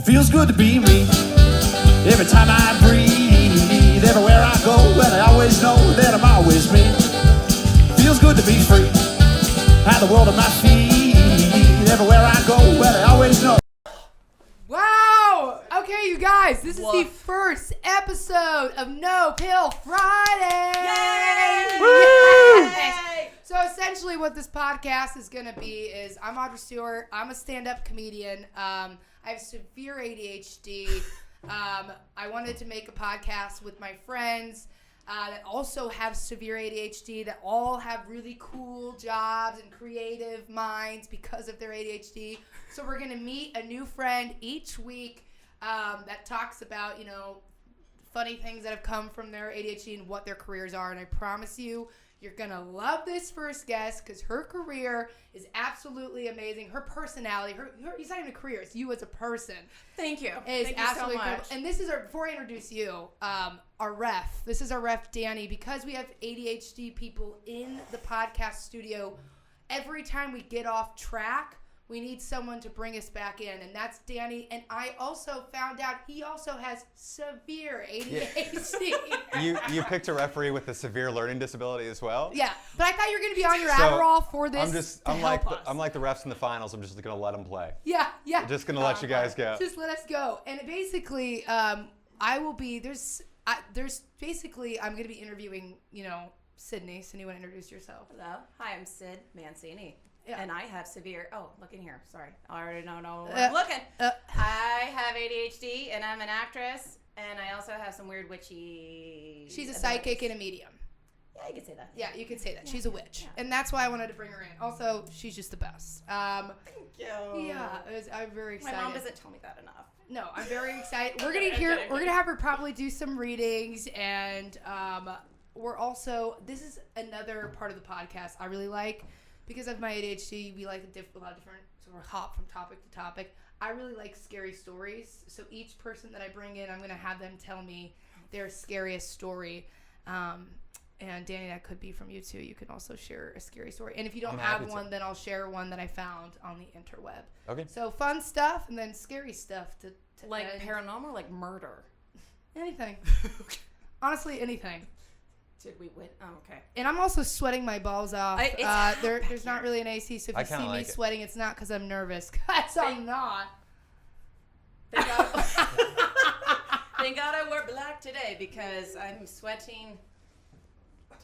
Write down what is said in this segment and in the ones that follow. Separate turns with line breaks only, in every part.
Feels good to be me. Every time I breathe, everywhere I go, and I always know that I'm always me. Feels good to be free. Have the world at my feet. Everywhere I go, and I always know.
Wow! Okay, you guys, this is the first episode of No Pill Friday!
Yay!
Woo! Yay! So essentially what this podcast is going to be is I'm Audrey Stewart. I'm a stand-up comedian. I have severe ADHD. I wanted to make a podcast with my friends that also have severe ADHD, that all have really cool jobs and creative minds because of their ADHD. So we're going to meet a new friend each week that talks about, funny things that have come from their ADHD and what their careers are. And I promise you, you're going to love this first guest because her career is absolutely amazing. Her personality, it's not even a career, it's you as a person.
Thank you.
Thank you so much.
Incredible.
And this is before I introduce you, our ref. This is our ref, Danny, because we have ADHD people in the podcast studio. Every time we get off track, we need someone to bring us back in, and that's Danny. And I also found out he also has severe ADHD.
You picked a referee with a severe learning disability as well?
Yeah, but I thought you were going to be on your Adderall for this.
I'm like the refs in the finals. I'm just going to let them play.
Yeah.
I'm just going to let you guys go.
Just let us go. And basically, I will be I'm going to be interviewing, Sydney. So you want to introduce yourself?
Hello. Hi, I'm Sid Mancini.
Yeah.
And I have severe, look in here. Sorry. I already know where I'm looking. I have ADHD and I'm an actress. And I also have some weird witchy.
She's a psychic and a medium.
Yeah, you could say that.
Yeah, you could say that.
Yeah.
She's a witch.
Yeah.
And that's why I wanted to bring her in. Also, she's just the best.
Thank you.
Yeah, I'm very excited.
My mom doesn't tell me that enough.
No, I'm very excited. We're gonna have her probably do some readings, and this is another part of the podcast I really like. Because of my ADHD, we like a lot of different, so we're hop from topic to topic. I really like scary stories. So each person that I bring in, I'm going to have them tell me their scariest story. And Danny, that could be from you too. You can also share a scary story. And if you don't have one, then I'll share one that I found on the interweb.
Okay.
So fun stuff and then scary stuff to
Like
end.
paranormal, like murder.
Anything. Honestly, anything.
Did we win? Oh, okay.
And I'm also sweating my balls off. There's not really an AC, so if you see me sweating, it's not because I'm nervous. Because I'm not.
Thank God I wore black today because I'm sweating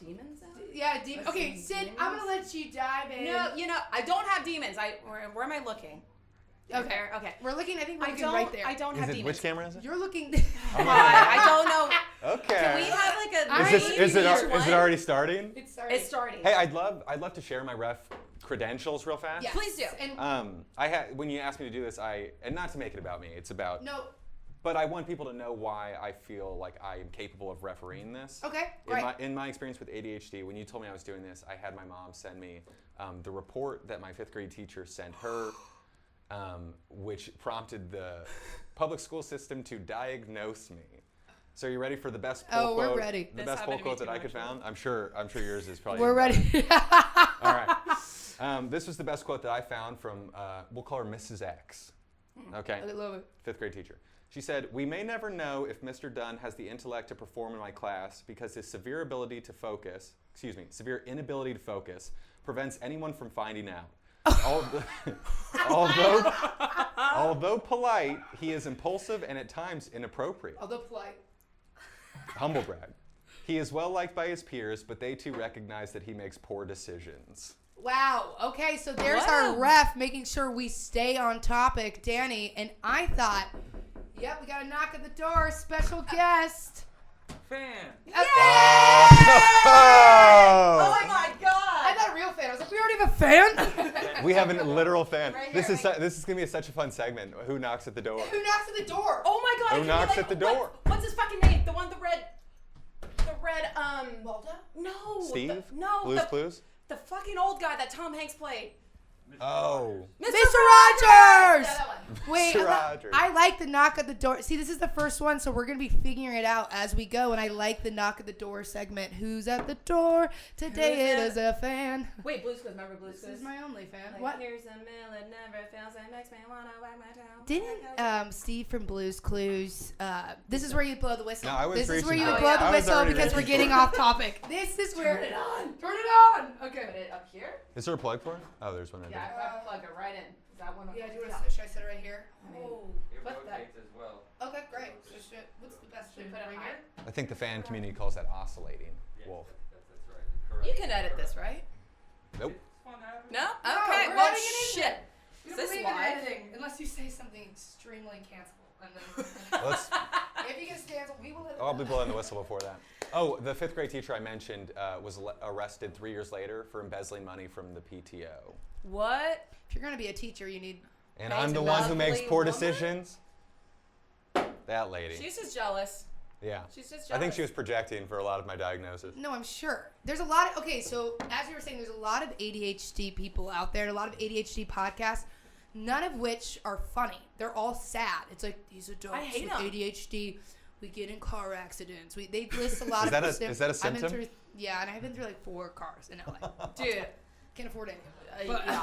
demons out.
Yeah, demons. Okay, Sid, demons? I'm going to let you dive in.
No, I don't have demons. Where am I looking?
Okay. We're looking, I think we're looking right there.
I don't have demons.
Which camera is it?
You're looking.
I don't know.
Okay.
Can we have
Is it already starting?
It's starting.
It's starting.
Hey, I'd love to share my ref credentials real fast.
Yes.
Please do.
And
when you asked me to do this, and not to make it about me, it's about.
No.
But I want people to know why I feel like I am capable of refereeing this.
Okay, great.
In my experience with ADHD, when you told me I was doing this, I had my mom send me the report that my 5th grade teacher sent her, which prompted the public school system to diagnose me. So are you ready for the best poll quote?
We're ready.
The best poll quote that I could find? I'm sure yours is probably.
We're ready.
All right. This was the best quote that I found from, we'll call her Mrs. X. Okay.
I love it.
5th grade teacher. She said, "We may never know if Mr. Dunn has the intellect to perform in my class because his severe inability to focus prevents anyone from finding out. Although polite, he is impulsive and at times inappropriate.
Although polite.
Humble brag. He is well liked by his peers, but they too recognize that he makes poor decisions."
Wow. Okay, so there's our ref making sure we stay on topic, Danny. And I thought, yep, we got a knock at the door. Special guest.
Fan.
Oh my God!
I thought a real fan. I was like, we already have a fan.
We have a literal fan.
Right
This
here,
is gonna be such a fun segment. Who knocks at the door?
Who knocks at the door?
Oh my God!
Who knocks at the door?
What's his fucking name? The one, the red.
Waldo?
No.
Steve?
No.
Blue's Clues?
The fucking old guy that Tom Hanks played.
Oh.
Mr. Rogers!
Yeah, that one.
Wait,
Mr. Rogers.
I like the knock at the door. See, this is the first one, so we're going to be figuring it out as we go, and I like the knock at the door segment. Who's at the door? Today it is a fan.
Wait, Blue's Clues. Remember Blue's Clues?
This is my only fan.
Like,
What?
Here's a meal that never fails and makes me want to wag my tail.
Didn't Steve from Blue's Clues, this is where you blow the whistle.
No, I was
This is where
reaching
you
for it.
blow
I
the
was
whistle
already
because we're
reaching
getting
for it.
off topic. This is where...
Turn it on.
Turn it on! Okay.
Put it up here?
Is there a plug for it? Oh, there's one in
Yeah,
there.
I plug it right in. Is that one?
Yeah, should I set it right here?
I mean,
Oh.
It
Put that-
rotates as well.
Okay, great. So what's the best
Should we
thing?
put it
Right
higher?
here?
I think the fan community calls that oscillating.
Yeah,
Wolf.
that's right. Correct.
You can edit this, right?
Nope.
It's fun to have it.
No?
No,
Okay,
we're
well,
adding it in
shit.
We
Is
don't
this
believe in
live?
editing unless you say something extremely cancelable. And then,
Let's.
if you get canceled, we will let it
I'll be
go.
blowing the whistle before that. Oh, the 5th grade teacher I mentioned was arrested 3 years later for embezzling money from the PTO.
What?
If you're going to be a teacher, you need...
And
Right,
I'm the
a
one who makes
lovely
poor
woman?
decisions. That lady.
She's just jealous.
Yeah.
She's just jealous.
I think she was projecting for a lot of my diagnosis.
No, I'm sure. There's a lot of... Okay, so as you were saying, there's a lot of ADHD people out there, a lot of ADHD podcasts, none of which are funny. They're all sad. It's like, these adults
I hate
with
'em.
ADHD, we get in car accidents. They list a lot
Is
of...
that a
I've been
symptom?
through, yeah, and I've been through like 4 cars in LA.
Dude.
Can't afford any. But,
Yeah.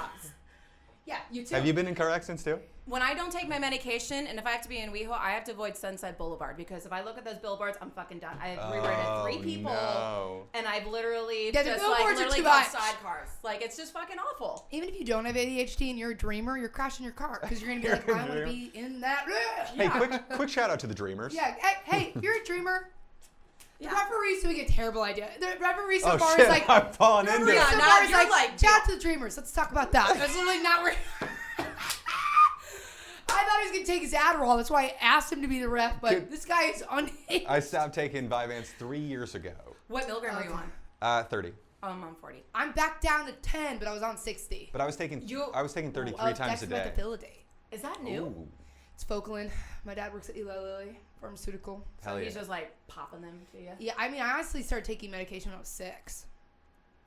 yeah, you too.
Have you been in car accidents too?
When I don't take my medication, and if I have to be in WeHo, I have to avoid Sunset Boulevard because if I look at those billboards, I'm fucking done. I've rewritten 3 people,
No.
and I've literally
Yeah, the
just
billboards are
literally
too
got
much.
sidecars. Like it's just fucking awful.
Even if you don't have ADHD and you're a dreamer, you're crashing your car because you're gonna be
You're
like,
a
I want to
dreamer.
be in that.
Hey, quick shout out to the Dreamers.
Yeah. Hey, if you're a dreamer, the
Yeah.
referee's doing a terrible idea. The referee so
Oh
far
shit!
is like,
I'm falling into
referee
it.
so
now
far is
you're
like,
like-
shout out to the dreamers. Let's talk about that. That's literally not where. I thought he was gonna take his Adderall. That's why I asked him to be the ref. But
Dude.
this guy is unhinged.
I stopped taking Vyvanse 3 years ago.
What milligram are you on?
30.
I'm on 40.
I'm back down to 10, but I was on 60.
But I was taking 33
Oh,
times a day.
dexamethasone.
Is that new?
Ooh.
It's Focalin. My dad works at Eli Lilly Pharmaceutical.
So
Hell
he's
yeah.
just like popping them to you.
Yeah, I mean, I honestly started taking medication when I was 6.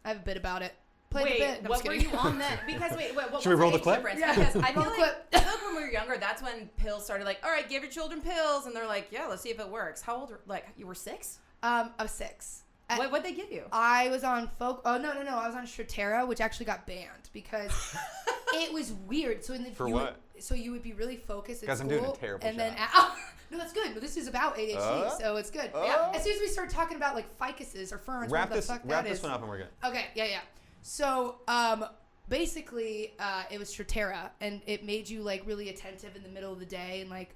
I have a bit about it. Played
Wait,
a bit. No, I'm
what
just
were
kidding.
you on then? Because what
Should we
was
roll the
age
clip?
difference?
Yeah.
Because I feel
Roll the
like,
clip.
I feel like when we were younger, that's when pills started. Like, all right, give your children pills, and they're like, yeah, let's see if it works. How old? Like, you were 6?
I was 6.
What'd they give you?
I was on Oh no! I was on Strattera, which actually got banned because it was weird. So
For what?
So you would be really focused at
Guys, I'm
school,
doing a terrible
and then
job.
no, that's good. No, this is about ADHD, so it's good.
Oh.
As soon as we start talking about like ficuses or ferns,
Wrap
what the fuck
wrap
that
this
is.
one up and we're good.
Okay, yeah. So, basically, it was Strattera, and it made you like really attentive in the middle of the day, and like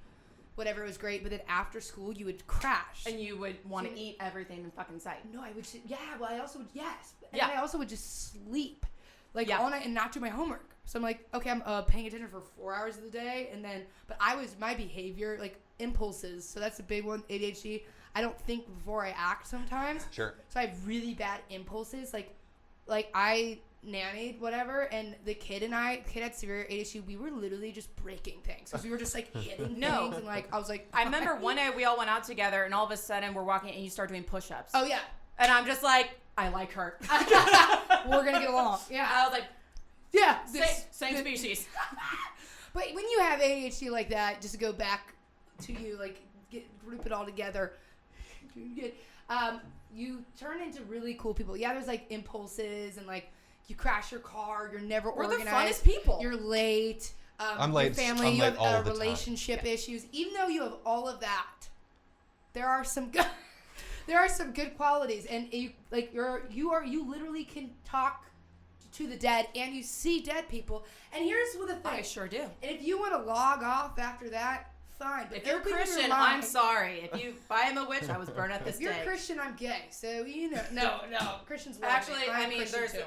whatever, it was great. But then after school, you would crash.
And you would want to eat everything in fucking sight.
No, I would. Yeah, well, I also would. Yes. And
Yeah.
I also would just sleep, like
Yeah.
all night, and not do my homework. So I'm like, okay, I'm paying attention for 4 hours of the day, and then, but my behavior, like impulses. So that's a big one. ADHD. I don't think before I act sometimes.
Sure.
So I have really bad impulses. Like I nannied whatever, and the kid had severe ADHD. We were literally just breaking things because we were just like hitting things, and like I was like,
I remember one day we all went out together, and all of a sudden we're walking, and you start doing push-ups.
oh yeah,
And I'm just like, I like her.
we're gonna get along. Yeah,
I was like,
yeah.
same species.
But when you have ADHD like that, just to go back to you, like group it all together, you turn into really cool people. Yeah, there's like impulses and like you crash your car, you're never
We're the
organized.
funnest people.
You're late.
I'm
Your
late.
family,
I'm
you
late
have
all the time.
relationship issues. Even though you have all of that, there are some good. There are some good qualities, and you literally can talk to the dead, and you see dead people. And here's what the thing.
I sure do.
And if you want to log off after that, fine. But
If you're
open your
Christian,
mind.
I'm sorry. If I am a witch, I was burned at this
If you're
stake.
Christian, I'm gay. So you know, no, Christians. love
Actually,
me. I'm Christian
there's,
too.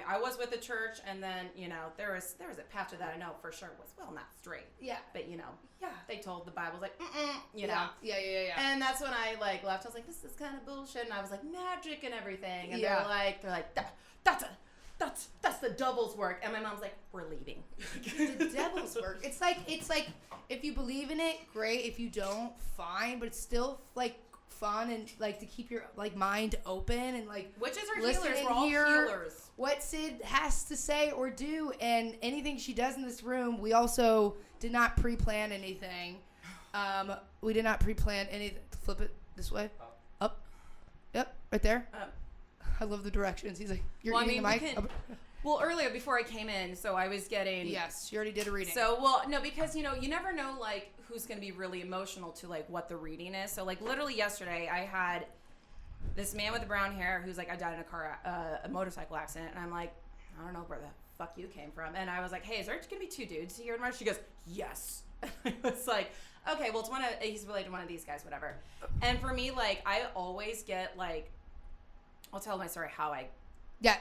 I was with the church, and then there was a pastor that I know for sure was not straight,
Yeah,
but
yeah,
they told the Bible like, you know.
yeah.
And that's when I like left. I was like, this is kind of bullshit, and I was like magic and everything, and
Yeah.
they're like, that's the devil's work, and my mom's like, we're leaving.
The devil's work. It's like if you believe in it, great. If you don't, fine. But it's still like fun and like to keep your like mind open and like
Witches are
listen
healers.
and
We're all
hear
healers.
what Sid has to say or do, and anything she does in this room. We also did not pre-plan anything. We did not pre-plan anything. Flip it this way. Up. Yep, right there. I love the directions. He's like, you're eating the mic.
Well, earlier before I came in, so I was getting.
Yes, you already did a reading.
So, well, no, because, you know, you never know, like, who's going to be really emotional to, like, what the reading is. So, like, literally yesterday, I had this man with the brown hair who's like, I died in a motorcycle accident. And I'm like, I don't know where the fuck you came from. And I was like, hey, is there going to be 2 dudes here tomorrow? She goes, yes. And I was like, okay, well, he's related to one of these guys, whatever. And for me, like, I always get, like, I'll tell my story how I.
Yeah,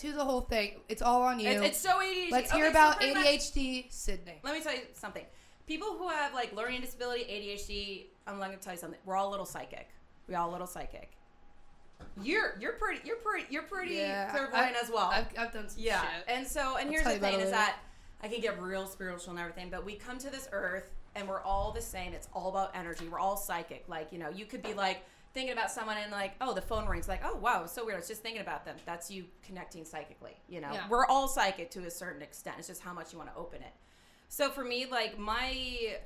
do the whole thing. It's all on you.
It's so ADHD.
Let's hear about ADHD, Sydney.
Let me tell you something. People who have like learning disability, ADHD, I'm going to tell you something. We're all a little psychic. We all a little psychic. You're pretty clairvoyant as well.
I've done some shit.
And here's the thing is that I can get real spiritual and everything, but we come to this earth and we're all the same. It's all about energy. We're all psychic. Like, you know, you could be like thinking about someone and like, oh, the phone rings, like, oh wow, so weird. I was just thinking about them. That's you connecting psychically. You know, we're all psychic to a certain extent. It's just how much you want to open it. So for me, like my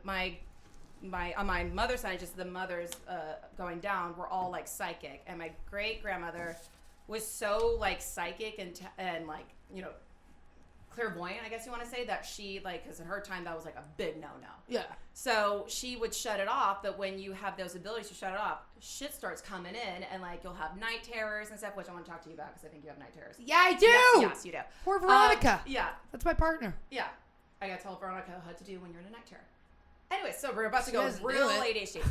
on my mother's side, just the mothers going down, we're all like psychic. And my great grandmother was so like psychic and like, you know, clairvoyant, I guess you want to say, that she like, because in her time that was like a big no-no.
Yeah.
So she would shut it off, but when you have those abilities to shut it off, shit starts coming in, and like you'll have night terrors and stuff, which I want to talk to you about because I think you have night terrors.
Yeah, I do.
Yes, you do.
Poor Veronica.
Yeah.
That's my partner.
Yeah. I gotta tell Veronica what to do when you're in a night terror. Anyway, so we're about to go real ADHD.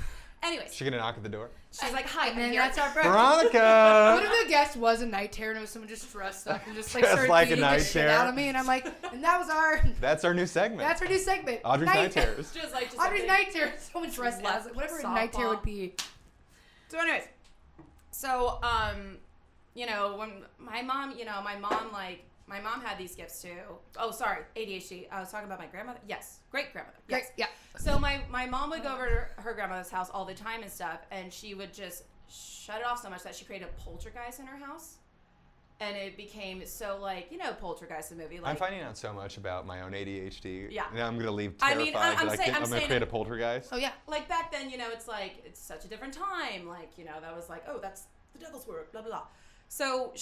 Anyways.
She gonna knock at the door?
She's like, hi,
And then
here.
that's our breakfast.
Veronica!
What if the guest was a night terror and it was someone just dressed up and just like
Dressed
started
like a
beating
night
the shit
terror?
out of me, and I'm like, and that was our.
That's our new segment.
That's our new segment.
Audrey's Night Terrors.
Just like
Audrey's night terror. Someone dressed as like, whatever a night terror would be.
So anyways, so you know, when my mom had these gifts too. Oh, sorry, ADHD. I was talking about my grandmother. Yes, great grandmother. Yes.
Yeah.
So my mom would go over to her grandmother's house all the time and stuff, and she would just shut it off so much that she created a poltergeist in her house. And it became so like, you know, Poltergeist, the movie. Like,
I'm finding out so much about my own ADHD.
Yeah.
Now I'm gonna leave
I
terrified
mean, I'm
I'm gonna
saying
create a poltergeist.
Oh yeah.
Like back then, you know, it's like, it's such a different time. Like, you know, that was like, oh, that's the devil's work, blah, blah, blah. So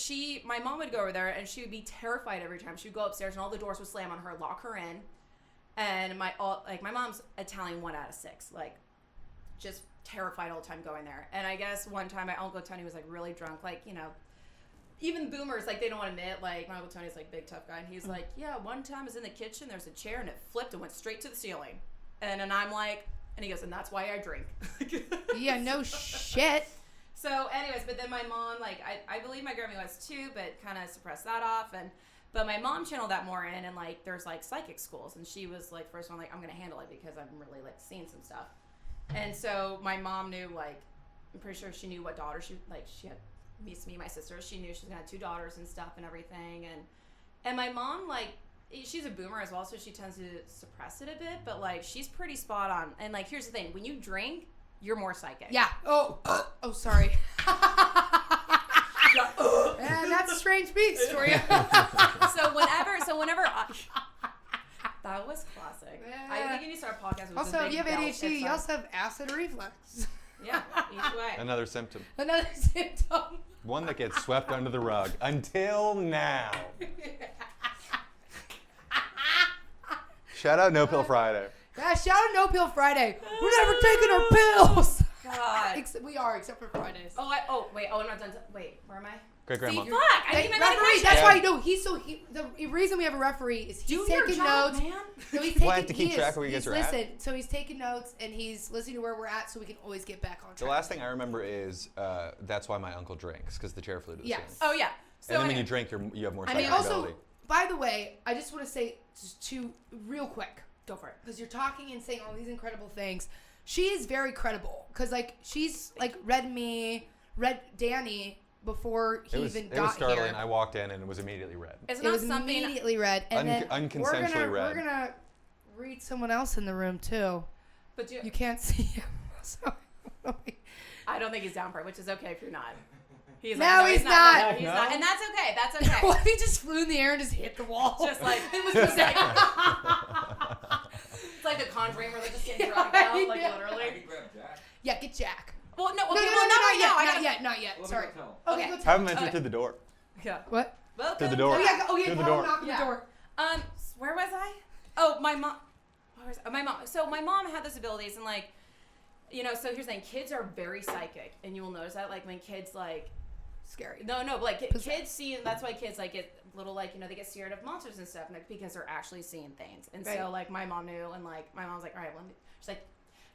my mom would go over there and she would be terrified every time. She would go upstairs and all the doors would slam on her, lock her in. And my mom's Italian 1 out of 6, like just terrified all the time going there. And I guess one time my Uncle Tony was like really drunk, like, you know, even boomers, like they don't want to admit, like my Uncle Tony's like big tough guy. And he's like, yeah, one time I was in the kitchen, there's a chair and it flipped and went straight to the ceiling. And I'm like, and he goes, and that's why I drink.
Yeah, no shit.
So anyways, but then my mom, like, I believe my grandma was too, but kind of suppressed that off. But my mom channeled that more in, and like, there's like psychic schools, and she was like, first one, like, I'm going to handle it because I'm really like seeing some stuff. And so my mom knew, like, I'm pretty sure she knew what daughter she had, me, my sister. She knew she was going to have 2 daughters and stuff and everything. And my mom, like, she's a boomer as well, so she tends to suppress it a bit, but like, she's pretty spot on. And like, here's the thing, when you drink, you're more psychic.
Yeah. Oh, sorry. And that's a strange beast for you.
So whenever that was classic.
Yeah.
I think you need to start a podcast with
Also, if you have ADHD, you also have acid reflux.
Yeah, each way.
Another symptom.
Another symptom.
One that gets swept under the rug until now. Shout out No Pill Friday.
Yeah, shout out No Pill Friday. We're never taking our pills.
God.
We are, except for Fridays.
I'm not done. Wait, where am I?
Great grandma.
See, fuck! I didn't even
Referee, that's why the reason we have a referee is he's
Do your
taking
job,
notes.
man.
So he's
Well, I have to keep track of where you guys are at.
Listen, so he's taking notes and he's listening to where we're at, so we can always get back on track.
The last thing I remember is that's why my uncle drinks, because the chair flew to the ceiling.
Oh yeah. So
And then when
anyway.
you drink, you have more
I
psychic
mean,
ability.
also, by the way, I just want to say just real quick.
Go for it.
Because you're talking and saying all these incredible things. She is very credible. Because, like, she's, like, read Danny before he even got
It was startling.
here.
I walked in and it was immediately red.
It's
It
not
was
something.
immediately read. And then
Unconsensually read.
We're going to read someone else in the room, too.
But
You can't see him. So,
I don't think he's down for it, which is okay if you're not. He's
No, he's not.
No, he's not. And that's okay. That's okay.
What if he just flew in the air and just hit the wall?
Just like
it was just like,
it's like the Conjuring where they're just getting dragged out, like
Yeah.
I
literally.
can grab Jack.
yeah, get Jack.
Well, no, okay,
No,
well, not right now. I
not
gotta-
yet, not yet.
Let me
Sorry.
go tell him.
Okay,
Okay.
go tell
Have
him.
him enter
Okay.
through the door.
Yeah.
What?
Welcome.
Through the door.
Oh yeah,
Through the
tell him
door.
knock on
Yeah.
the door.
Where was I? Oh, my mom. Where was my mom? So my mom had those abilities, and like, you know. So here's the thing: kids are very psychic, and you will notice that, like, when kids like.
Scary.
No, but like
Possessed.
kids see, that's why kids like get little, like, you know, they get scared of monsters and stuff, like, because they're actually seeing things. And
Right.
so like my mom knew, and like my mom's like, all right, well, she's like,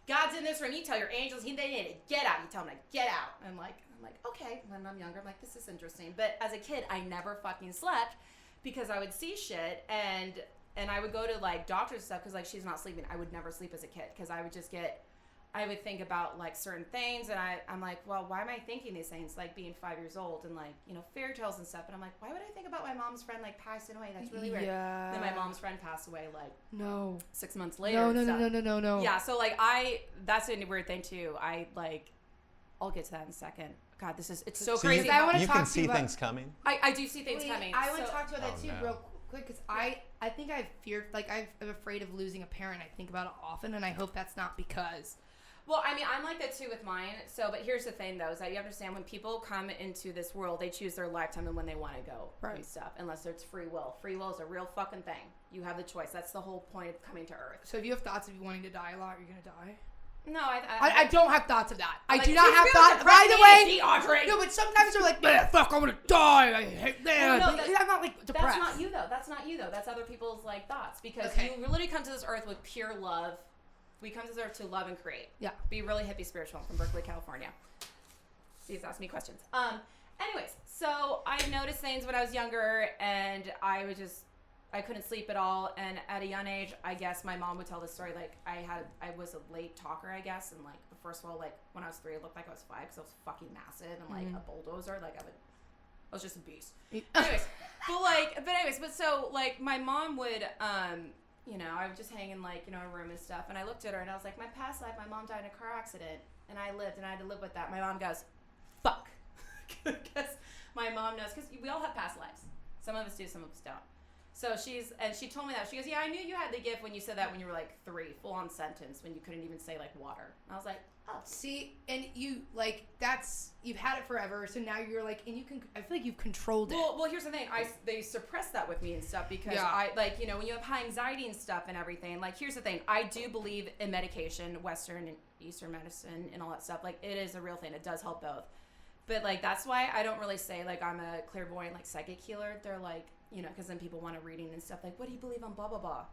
God's in this room. You tell your angels they need to get out. You tell them to get out. And I'm like, okay. When I'm younger, I'm like, this is interesting. But as a kid, I never fucking slept because I would see shit, and I would go to like doctors and stuff because like she's not sleeping. I would never sleep as a kid because I would just get. I would think about like certain things, and I'm like, well, why am I thinking these things? Like being 5 years old and like, you know, fairy tales and stuff. And I'm like, why would I think about my mom's friend like passing away? That's really weird.
Yeah.
Then my mom's friend passed away like
No.
6 months later.
No,
and
no,
stuff.
no, no, no, no, no.
Yeah, so like that's a weird thing too. I'll get to that in a second. God, it's so
So
crazy.
I wanna
you
talk
can
to
see
you about-
things coming.
I do see things
Wait,
coming.
I want to
So-
talk to you about that
Oh,
too,
no.
real quick, because I think I have fear, like I'm afraid of losing a parent. I think about it often, and I hope that's not because.
Well, I mean, I'm like that too with mine. So, but here's the thing, though, is that you understand when people come into this world, they choose their lifetime and when they want to go
Right.
and stuff. Unless it's free will. Free will is a real fucking thing. You have the choice. That's the whole point of coming to Earth.
So if you have thoughts of you wanting to die a lot, you're gonna die.
No,
I don't have thoughts of that. I
like,
do not
she's
have
really
thoughts. By the
depressed,
way,
Audrey.
no, but sometimes you're like, man, fuck, I'm gonna die. I hate that.
Well, no,
But
that's-
I'm not like depressed.
That's not you, though. That's not you, though. That's other people's like thoughts because
Okay.
you literally come to this Earth with pure love. We come to this Earth to love and create.
Yeah.
Be really hippie spiritual. I'm from Berkeley, California. Please ask me questions. Anyways, so I noticed things when I was younger, and I couldn't sleep at all. And at a young age, I guess my mom would tell the story. Like I was a late talker, I guess, and like first of all, like when I was 3, it looked like I was 5 because I was fucking massive and like a bulldozer. Like I was just a beast. But so like my mom would, you know, I would just hang in like, you know, a room and stuff, and I looked at her and I was like, my past life, my mom died in a car accident, and I lived, and I had to live with that. My mom goes, fuck, because my mom knows, because we all have past lives. Some of us do, some of us don't. So she told me that. She goes, yeah, I knew you had the gift when you said that when you were like 3, full on sentence, when you couldn't even say like water. And I was like, oh.
See, and you like you've had it forever, so now you're like, and you can. I feel like you've controlled it.
Well, here's the thing. They suppress that with me and stuff because
Yeah.
I like, you know, when you have high anxiety and stuff and everything. Like, here's the thing. I do believe in medication, Western and Eastern medicine and all that stuff. Like, it is a real thing. It does help both. But like, that's why I don't really say like I'm a clairvoyant, like psychic healer. They're like, you know, because then people want a reading and stuff. Like, what do you believe on? Blah blah blah.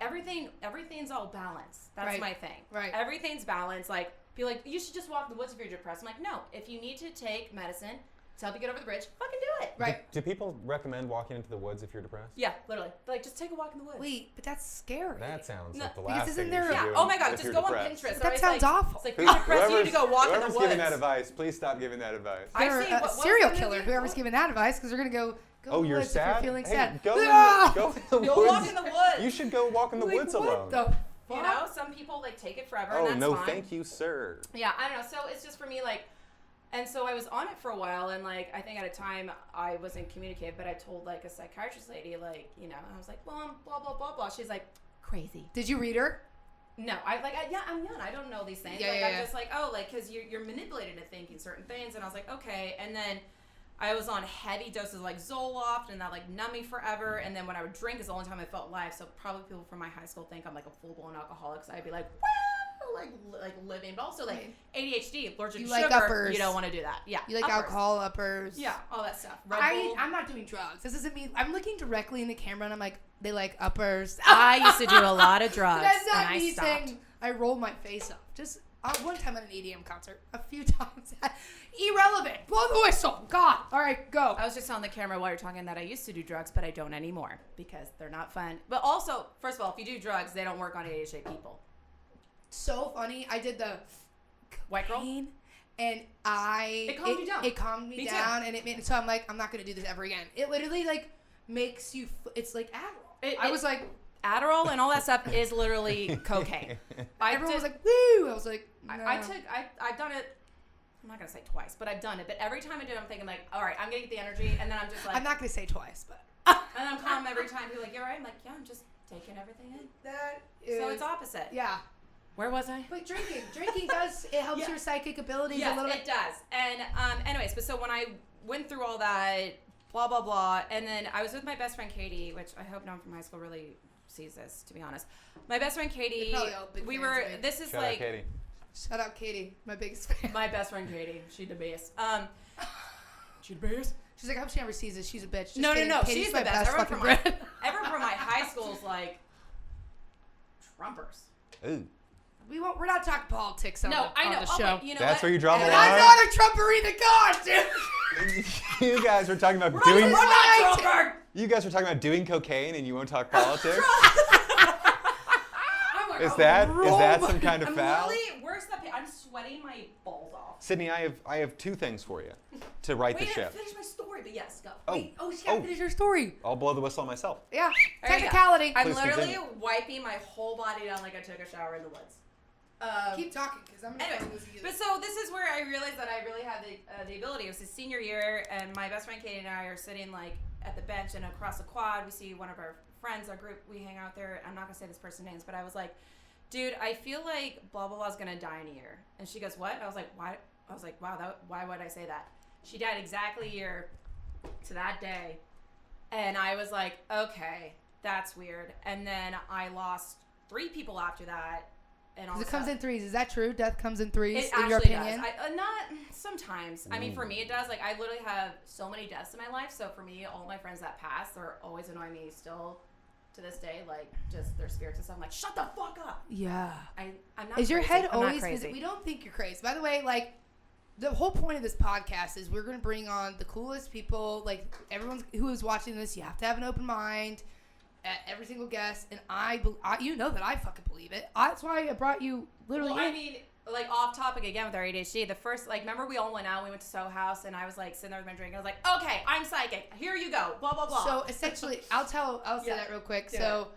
Everything's all balance. That's
Right.
my thing.
Right.
Everything's balance. Like, be like, you should just walk in the woods if you're depressed. I'm like, no. If you need to take medicine to help you get over the bridge, fucking do it.
Right.
Do people recommend walking into the woods if you're depressed?
Yeah, literally. Like, just take a walk in the woods.
Wait, but that's scary.
That sounds
No,
like the
because
last
isn't
thing
there-
you should
Yeah.
do
Oh my God.
if
Just
you're
go on
depressed.
Pinterest.
That sounds awful.
It's like, who's depressed? You need to go walk in the
Whoever's
woods.
giving that advice, please stop giving that advice.
I
You're
see.
a
What was
serial
the
killer.
movie?
Whoever's
What?
giving that advice, because they're gonna go.
Oh,
in the
you're
woods
sad?
If you're feeling
Hey,
sad.
Go in
Ah!
the woods.
Go walk in the woods.
You should go walk in the
Like,
woods
what
alone.
the
You
fuck?
know, some people like take it forever.
Oh,
and that's
no,
fine.
thank you, sir.
Yeah, I don't know. So it's just for me, like, and so I was on it for a while, and like, I think at a time I wasn't communicative, but I told like a psychiatrist lady, like, you know, I was like, well, I'm blah blah blah blah. She's like, crazy.
Did you read her?
No, yeah, I'm young. I don't know these things.
Yeah,
like,
yeah,
I'm
yeah.
just like, oh, like, because you're manipulated into thinking certain things, and I was like, okay, and then. I was on heavy doses of like Zoloft, and that like numbed me forever. And then when I would drink is the only time I felt life. So probably people from my high school think I'm like a full blown alcoholic. So I'd be like, wow, like living, but also like ADHD, allergic
You
to
like
sugar.
uppers.
You don't want to do that. Yeah,
You like
uppers.
alcohol uppers?
Yeah, all that stuff. Red Bull.
I'm not doing drugs. This isn't me. I'm looking directly in the camera, and I'm like, they like uppers.
I used to do a lot of drugs,
That's
and
not
I
me
stopped.
saying I rolled my face up. Just one time at an EDM concert. A few times. Irrelevant. Blow the whistle. God. All right, go.
I was just on the camera while you're talking that I used to do drugs, but I don't anymore because they're not fun. But also, first of all, if you do drugs, they don't work on ADHD people.
So funny. I did the
White girl?
cocaine, and it
calmed you down.
It calmed me
Me too.
down, and it made so I'm like, I'm not gonna do this ever again. It literally like makes you. It's like Adderall. I was like,
Adderall and all that stuff is literally cocaine.
everyone was like, woo. I was like, no.
I've done it I'm not gonna say twice, but I've done it. But every time I do it, I'm thinking like, all right, I'm gonna get the energy, and then I'm just like,
I'm not gonna say twice, but.
and I'm calm every time. People are like, you're right. I'm like, yeah, I'm just taking everything in.
That is,
So it's opposite.
Yeah.
Where was I?
But drinking does, it helps your psychic abilities a little bit.
It does. And anyways, but so when I went through all that, blah, blah, blah, and then I was with my best friend Katie, which I hope no one from high school really sees this, to be honest. My best friend Katie,
They're probably all big
we
fans
were,
of me.
this is
Shout
like,
out Katie.
Shout out Katie, my biggest fan.
my best friend Katie, she the best. She the best?
She's like, I hope she never sees this. She's a bitch. Just
No,
kidding.
she's
Katie's
the
my
best. Everyone
fucking
from, my,
friend.
everyone from my high school's like, Trumpers.
Ooh.
We're not talking politics on the show.
You know
That's
what?
where you draw the
And
line.
I'm not a Trumper either, God, dude.
You guys were talking about
I'm
doing.
not Trumper!
You guys were talking about doing cocaine, and you won't talk politics.
I'm like,
Is that some kind of
I'm
foul?
literally, where's the, I'm sweating my balls off.
Sydney, I have two things for you to right the
Wait, I didn't
ship.
finish my story, but yes, go.
Oh,
She gotta finish her story.
I'll blow the whistle on myself.
Yeah.
There you go.
Technicality.
I'm
Please
literally
continue.
wiping my whole body down like I took a shower in the woods.
Keep talking, because I'm gonna
Anyway,
lose you.
but so this is where I realized that I really had the ability. It was his senior year, and my best friend Katie and I are sitting like at the bench, and across the quad we see one of our friends, our group. We hang out there. I'm not gonna say this person's names, but I was like, dude, I feel like blah blah blah is gonna die in a year. And she goes, what? I was like, why? I was like, wow, why would I say that? She died exactly a year to that day, and I was like, okay, that's weird. And then I lost 3 people after that. And
Because it comes in threes. Is that true? Death comes in threes,
it
in your
actually
opinion?
does. Not sometimes. I mean, for me, it does. Like, I literally have so many deaths in my life. So for me, all my friends that pass, they're always annoying me still to this day. Like, just their spirits and stuff. I'm like, shut the fuck up.
Yeah.
I'm not.
Is your
crazy.
head
I'm not
always?
crazy.
We don't think you're crazy. By the way, like, the whole point of this podcast is we're gonna bring on the coolest people. Like, everyone who is watching this, you have to have an open mind. At every single guest, and I you know that I fucking believe it. That's why I brought you literally.
Well, I mean, like off topic again with our ADHD. The first, like, remember we all went out. We went to Soho House, and I was like sitting there with my drink. And I was like, okay, I'm psychic. Here you go. Blah blah blah.
So essentially, I'll say that real quick.
Do
So,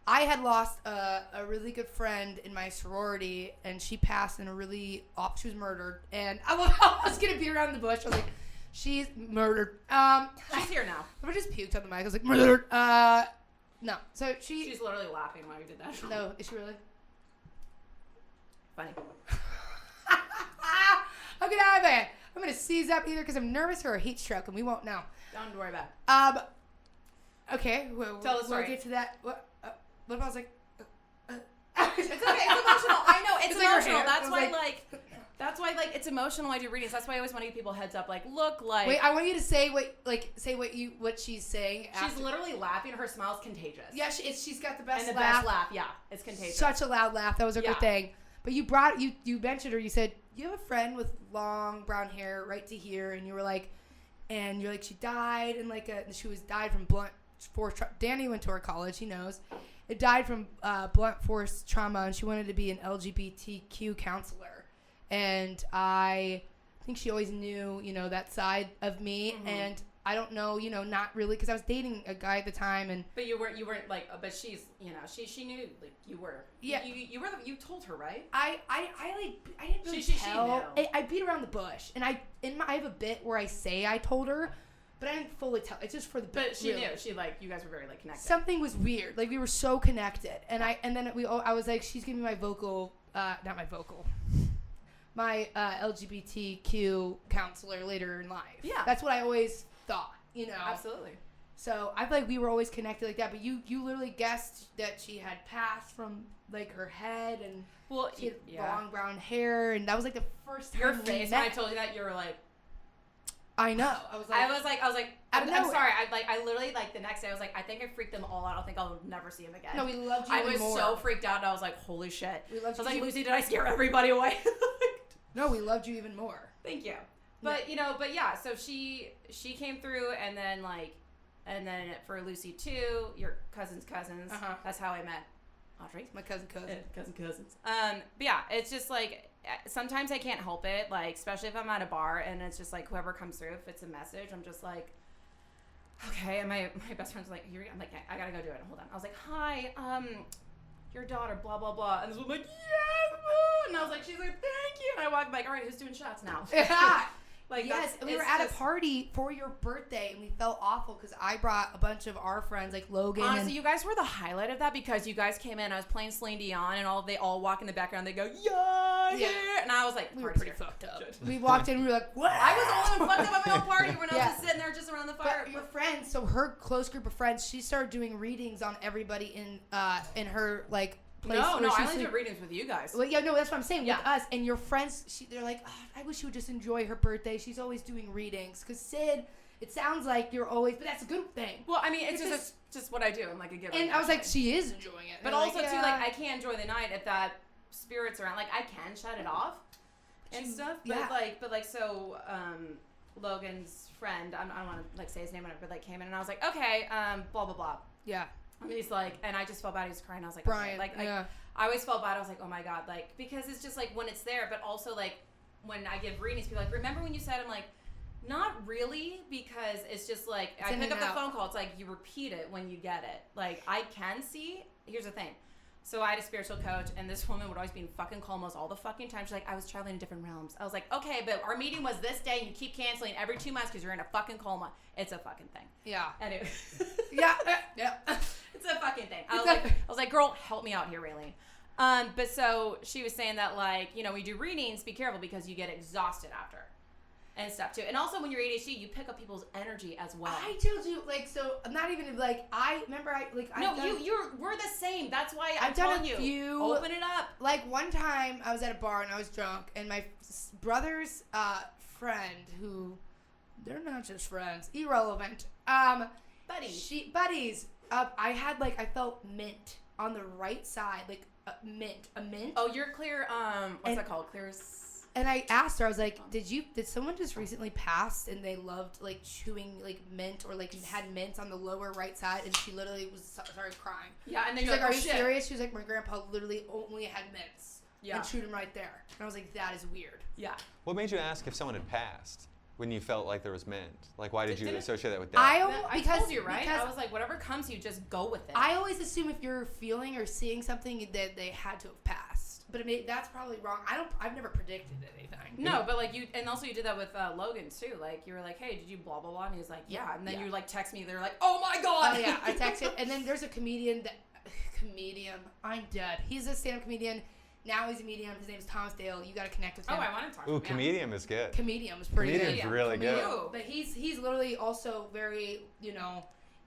I had lost a really good friend in my sorority, and she passed in a really she was murdered. And I was gonna be around the bush. I was like, she's murdered.
She's here now.
I just puked on the mic. I was like, murdered. No. So
She's literally laughing while you did that.
No, is she really?
Funny.
I'm gonna have it. I'm gonna seize up either because I'm nervous or a heat stroke, and we won't know.
Don't worry about it.
Okay.
Tell the story.
We'll get to that. What if I was like?
It's okay. It's emotional. I know it's
Like her
emotional.
hair.
That's
It was
why,
like-
that's why, it's emotional. I do readings. That's why I always want to give people heads up. Like, look, like.
Wait, I want you to say what she's saying.
She's
after.
literally laughing. Her smile's contagious.
Yeah, she's got the best
and the
laugh.
best laugh. Yeah, it's contagious.
Such a loud laugh. That was a
Yeah.
good thing. But you mentioned her. You said you have a friend with long brown hair right to here, and you're like, she died and died from blunt force. Danny went to her college. He knows. It died from blunt force trauma, and she wanted to be an LGBTQ counselor. And I think she always knew, that side of me.
Mm-hmm.
And I don't know, not really, because I was dating a guy at the time, and
But you weren't like. But she's, she knew like you were.
Yeah.
You told her, right?
I didn't really
She
tell.
knew.
I beat around the bush, and I have a bit where I say I told her, but I didn't fully tell. It's just for the bit.
But she
really.
knew. She you guys were very connected.
Something was weird. Like, we were so connected, and I was like, she's giving me my vocal, not my vocal, my LGBTQ counselor later in life.
Yeah.
That's what I always thought.
Absolutely.
So I feel like we were always connected like that. But you literally guessed that she had passed from like her head, and she had long brown hair, and that was like the first time
Your
we
face
met.
when I told you that, you were like.
I know. I was like,
I'm
nowhere.
sorry. I literally the next day I was like, I think I freaked them all out. I don't think I'll never see him again.
no, we loved you
I
even
was
more.
so freaked out, and I was like, holy shit.
We
I
loved
was
you.
like, Lucy, did I scare everybody away?
No, we loved you even more.
Thank you. But so she came through, and then for Lucy too, your cousins.
Uh-huh.
That's how I met Audrey.
My cousins.
Cousins. But yeah, it's just like sometimes I can't help it, like especially if I'm at a bar and it's just like whoever comes through, if it's a message, I'm just like, okay. And my best friend's like, I'm like, I gotta go do it. Hold on. I was like, hi, your daughter, blah blah blah, and this was like, yes, And I was like, she's like, thank you. And I walked like, all right, who's doing shots now?
Yeah.
Like,
yes, we were at a party for your birthday, and we felt awful because I brought a bunch of our friends, like Logan.
Honestly, you guys were the highlight of that because you guys came in. I was playing Celine Dion, and they all walk in the background. They go, yeah, and I was like,
we were pretty fucked up. We walked in, and we were like, what?
I was the only one fucked up at my own party. Everyone else was sitting there just around the fire.
But your friends, so her close group of friends, she started doing readings on everybody in her like.
No, I only did readings with you guys.
Well, yeah, no, that's what I'm saying. With us and your friends, they're like, oh, I wish you would just enjoy her birthday. She's always doing readings. Because Sid, it sounds like you're always, but that's a good thing.
Well, I mean, it's just what I do. I'm like a giver.
And I was like, she is enjoying it.
But also, too, like, I can't enjoy the night if that spirit's around. Like, I can shut it off and stuff. But so Logan's friend, I don't want to, like, say his name, but, like, came in, and I was like, okay, blah, blah, blah.
Yeah.
And he's like, and I just felt bad. He was crying. I was like,
Brian,
okay. I always felt bad. I was like, oh my God, like, because it's just like when it's there, but also like when I give readings, people are like, remember when you said? I'm like, not really, because it's just like I pick up the phone call. It's like you repeat it when you get it. Like I can see. Here's the thing. So I had a spiritual coach, and this woman would always be in fucking comas all the fucking time. She's like, I was traveling in different realms. I was like, okay, but our meeting was this day, and you keep canceling every 2 months because you're in a fucking coma. It's a fucking thing.
Yeah.
Anyway.
Yeah.
It's a fucking thing. I was like, girl, help me out here, Raylene. But so she was saying that, like, you know, we do readings, be careful because you get exhausted after. And stuff too, and also when you're ADHD, you pick up people's energy as well.
I told you, like, so I'm not even like
we're the same. That's why I'm
telling
you.
Few,
open it up.
Like one time, I was at a bar and I was drunk, and my brother's friend, who they're not just friends, irrelevant. Buddies. I felt mint on the right side, like a mint.
Oh, you're clear. What's that called? Clear.
And I asked her, I was like, did someone just recently pass and they loved like chewing like mint or like had mint on the lower right side? And she literally started crying.
Yeah, and then
she's like, are you serious? She was like, my grandpa literally only had mints and chewed them right there. And I was like, that is weird.
Yeah.
What made you ask if someone had passed when you felt like there was mint? Like, why did you associate that with that?
I told you, right? I was like, whatever comes to you, just go with it.
I always assume if you're feeling or seeing something that they had to have passed. But I mean, that's probably wrong. I've never predicted anything.
No, but like you did that with Logan too. Like you were like, hey, did you blah blah blah? And he was like, yeah. And then you like text me. They're like, oh my God.
Oh yeah, I texted. And then there's a comedian. I'm dead. He's a stand-up comedian. Now he's a medium. His name's Thomas Dale. You got to connect with him.
Oh, I want to talk to him.
Comedian is good.
Comedian was pretty good.
Comedian's really good.
But he's literally also very,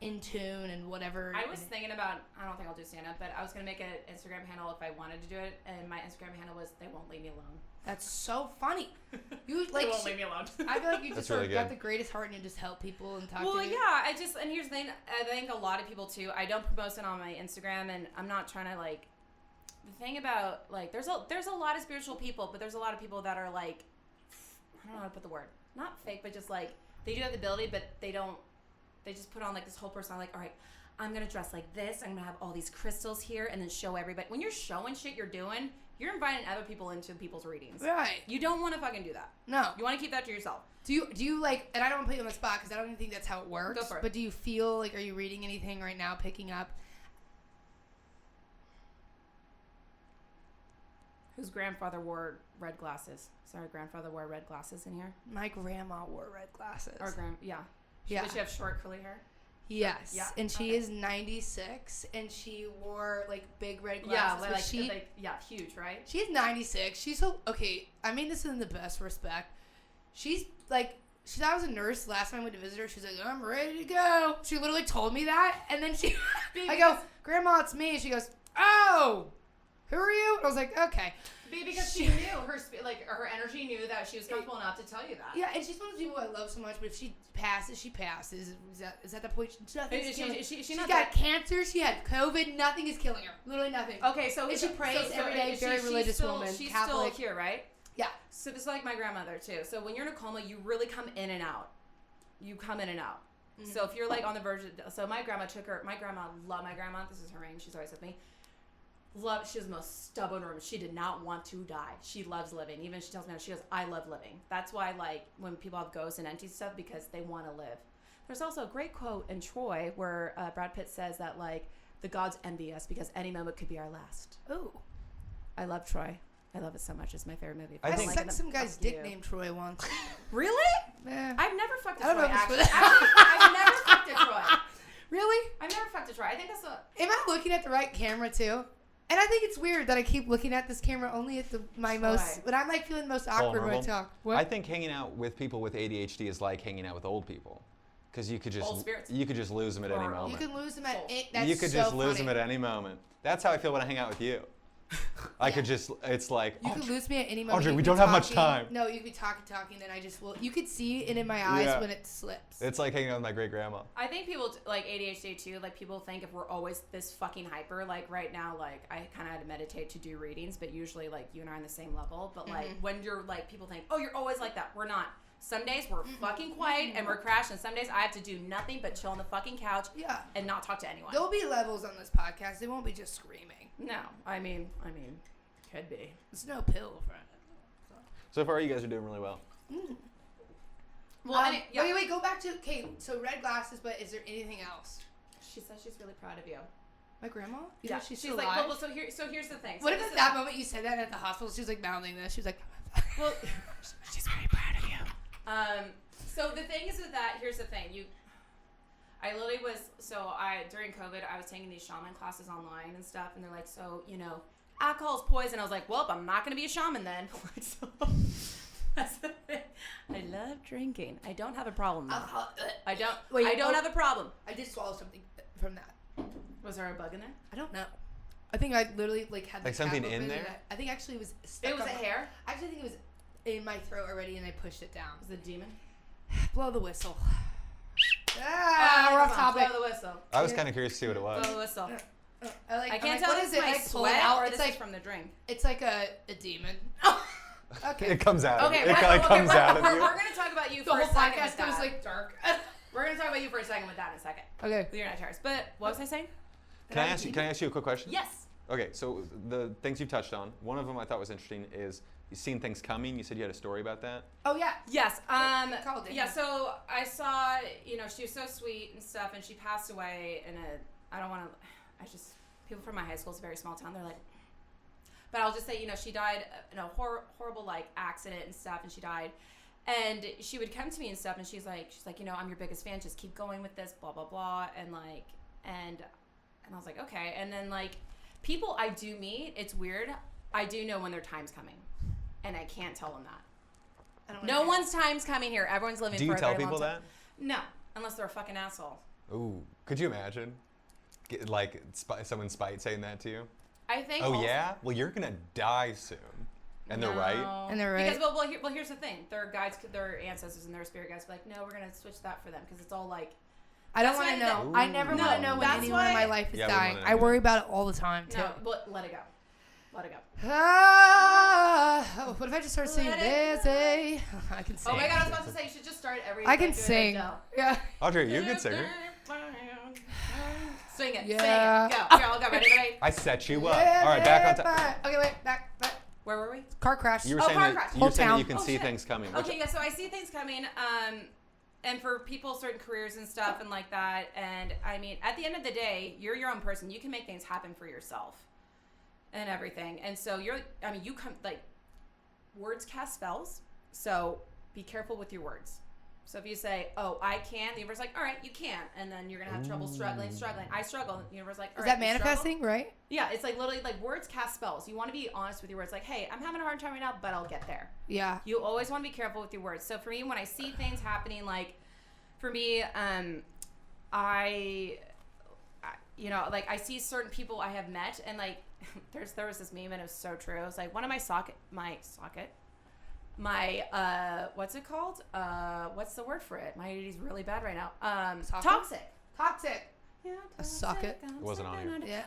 in tune and whatever.
I was thinking about, I don't think I'll do stand-up, but I was going to make an Instagram handle if I wanted to do it, and my Instagram handle was, they won't leave me alone.
That's so funny.
They won't leave me alone.
I feel like you just got the greatest heart and you just help people and talk to you.
Well, yeah, and here's the thing, I think a lot of people too, I don't promote it on my Instagram, and I'm not trying to like, the thing about, like, there's a lot of spiritual people, but there's a lot of people that are like, I don't know how to put the word, not fake, but just like, they do have the ability, but they just put on like this whole persona, like, all right, I'm going to dress like this, I'm going to have all these crystals here, and then show everybody. When you're showing shit you're doing, you're inviting other people into people's readings.
Right.
You don't want to fucking do that.
No.
You want to keep that to yourself.
Do you like, and I don't want to put you on the spot because I don't even think that's how it works.
Go for it.
But do you feel like, are you reading anything right now, picking up?
Whose grandfather wore red glasses? Sorry, grandfather wore red glasses in here?
My grandma wore red glasses.
Yeah.
Yeah.
Does she have short curly hair?
Yes.
Yeah.
And she is 96, and she wore like big red glasses.
Yeah, huge, right?
She's 96. She's so okay. I mean this in the best respect. She's like, I was a nurse last time I went to visit her. She's like, I'm ready to go. She literally told me that, and then I go, Grandma, it's me. And she goes, oh, who are you? And I was like, okay.
Because she knew her energy knew that she was comfortable enough to tell you that.
Yeah, and she's one of those people I love so much. But if she passes, she passes. Is that the point? She's got cancer. She had COVID. Nothing is killing her. Literally nothing.
Okay, so
and she prays every day. Very religious woman.
She's
Catholic.
still here, right?
Yeah.
So this is like my grandmother too. So when you're in a coma, you really come in and out. You come in and out. Mm-hmm. So if you're like on the verge of, so my grandma loved my grandma. This is her name. She's always with me. She was the most stubborn woman. She did not want to die. She loves living. Even she tells me, she goes, I love living. That's why, like, when people have ghosts and entities stuff, because they want to live. There's also a great quote in Troy where Brad Pitt says that, like, the gods envy us because any moment could be our last.
Ooh.
I love Troy. I love it so much. It's my favorite movie.
I
think-
sucked some guy's
Fuck
dick
you.
named Troy once.
Really?
Eh.
I've never fucked a
I don't
Troy,
know if
actually.
it's-
I've never fucked a Troy.
Really?
I've never fucked a Troy. I think that's what...
Am I looking at the right camera too? And I think it's weird that I keep looking at this camera only at when I'm like feeling most awkward when I
Vulnerable.
talk. What?
I think hanging out with people with ADHD is like hanging out with old people, because you could
Old spirits.
just lose them at any
Or-
moment.
You can lose them at
Soul.
that's
You could
so
just lose
funny.
them at any moment. That's how I feel when I hang out with you. I could just, it's like,
You could lose me at any moment.
Audrey,
You
we
could
don't
be
have much
talking-
time.
No, you could be talking, and I just will. You could see it in my eyes
Yeah.
when it slips.
it's like hanging out with my great grandma.
I think people like ADHD too. Like people think if we're always this fucking hyper, like right now, like I kind of had to meditate to do readings, but usually like you and I are on the same level. But like when you're like people think, oh, you're always like that. We're not. Some days we're fucking quiet and we're crashing. Some days I have to do nothing but chill on the fucking couch
Yeah.
and not talk to anyone.
There'll be levels on this podcast. It won't be just screaming.
No, I mean, could be.
It's no pill for it.
So far, you guys are doing really well.
Well,
Wait, go back to, okay, so red glasses, but is there anything else?
She says she's really proud of you.
My grandma? You
Yeah,
know she's
she's
still
like,
alive?
well, so here's the thing. So
What if
this
at
is-
that moment you said that at the hospital, she was like mouthing this, she was like,
Well,
she's very proud of you.
So the thing is with that, here's the thing. I literally during COVID, I was taking these shaman classes online and stuff, and they're like, so, alcohol's poison. I was like, well, I'm not going to be a shaman then. So, that's the thing. I love drinking. I don't have a problem though. I don't have a problem.
I did swallow something from that.
Was there a bug in there?
I don't know. I think I literally had the
Like
cap
something
open
in
and
there?
I think actually it was stuck
It was
on
a
my-
hair?
I actually think it was in my throat already and I pushed it down.
Was it a demon?
Blow the whistle. We're
Come
off
on,
topic.
Blow the whistle.
I was kind of curious to see what it was.
Blow the whistle.
I
can't
what
tell if
is
it's
it?
my
Like, pull it
sweat
out.
or
It's
this
like
is from the drink.
it's like a demon. Okay.
It comes out.
Okay,
It kind of comes out of
we're
you.
going to talk about you
The
for
whole
a second
podcast
with that.
goes like dark.
We're going to talk about you for a second with that in a second.
Okay.
With your night terrors. But what was I saying?
Can I ask you a quick question?
Yes.
Okay, so the things you've touched on, one of them I thought was interesting is you've seen things coming. You said you had a story about that.
Oh yeah.
Yes.
Called it.
Yeah, so I saw, she was so sweet and stuff, and she passed away in people from my high school, it's a very small town, they're like, but I'll just say, she died in a horrible, like, accident and stuff, and she died. And she would come to me and stuff, and she's like, I'm your biggest fan, just keep going with this, blah, blah, blah, and like, and I was like, okay. And then, like, people I do meet, it's weird, I do know when their time's coming, and I can't tell them that.
I don't
No one's time's coming here. Everyone's living
Do
for
you
a
tell
very
people
long time.
that?
No, unless they're a fucking asshole.
Ooh, could you imagine? Someone spite saying that to you?
I think.
Oh
also,
yeah? Well, you're gonna die soon, and they're right.
No.
And they're right.
Because here's the thing. Their guides, their ancestors, and their spirit guides be like, no, we're gonna switch that for them because it's all like.
I don't
That's
want to
why
know.
Ooh.
I never
No,
want to know when
that's
anyone in my
why-
life is
Yeah, we
dying.
wanna
I
know.
worry about it all the time too.
No, but let it go. Let it go.
What if I just start singing
Let it
Busy? I can sing.
Oh my god, I was about to say you should just start every.
I can
like, doing
sing.
Adele.
Yeah.
Audrey, you're a good singer.
Sing it.
Yeah.
Sing it. Go. Here, I'll go. Ready?
I set you up. All right, back on top.
Okay, wait, back.
Where were we?
Car crash.
You were
Oh,
saying
car
that
crash.
you
Whole
were saying that you
town.
can
Oh,
see
shit.
things coming. which-
Okay, yeah, so I see things coming, and for people, certain careers and stuff and like that, and I mean, at the end of the day, you're your own person. You can make things happen for yourself and everything. And so you come, like, words cast spells, so be careful with your words. So if you say, oh, I can, the universe is like, all right, you can, and then you're going to have trouble struggling. I struggle, the universe is like, all
Is
right,
that
you struggle?
manifesting, right?
Yeah, it's like literally like words cast spells. You want to be honest with your words. Like, hey, I'm having a hard time right now, but I'll get there.
Yeah.
You always want to be careful with your words. So for me, when I see things happening, like for me, I see certain people I have met, and like there was this meme, and it was so true. It was like one of my what's it called? What's the word for it? My ADD is really bad right now. Toxic. Yeah,
A socket.
It wasn't on here.
Yeah.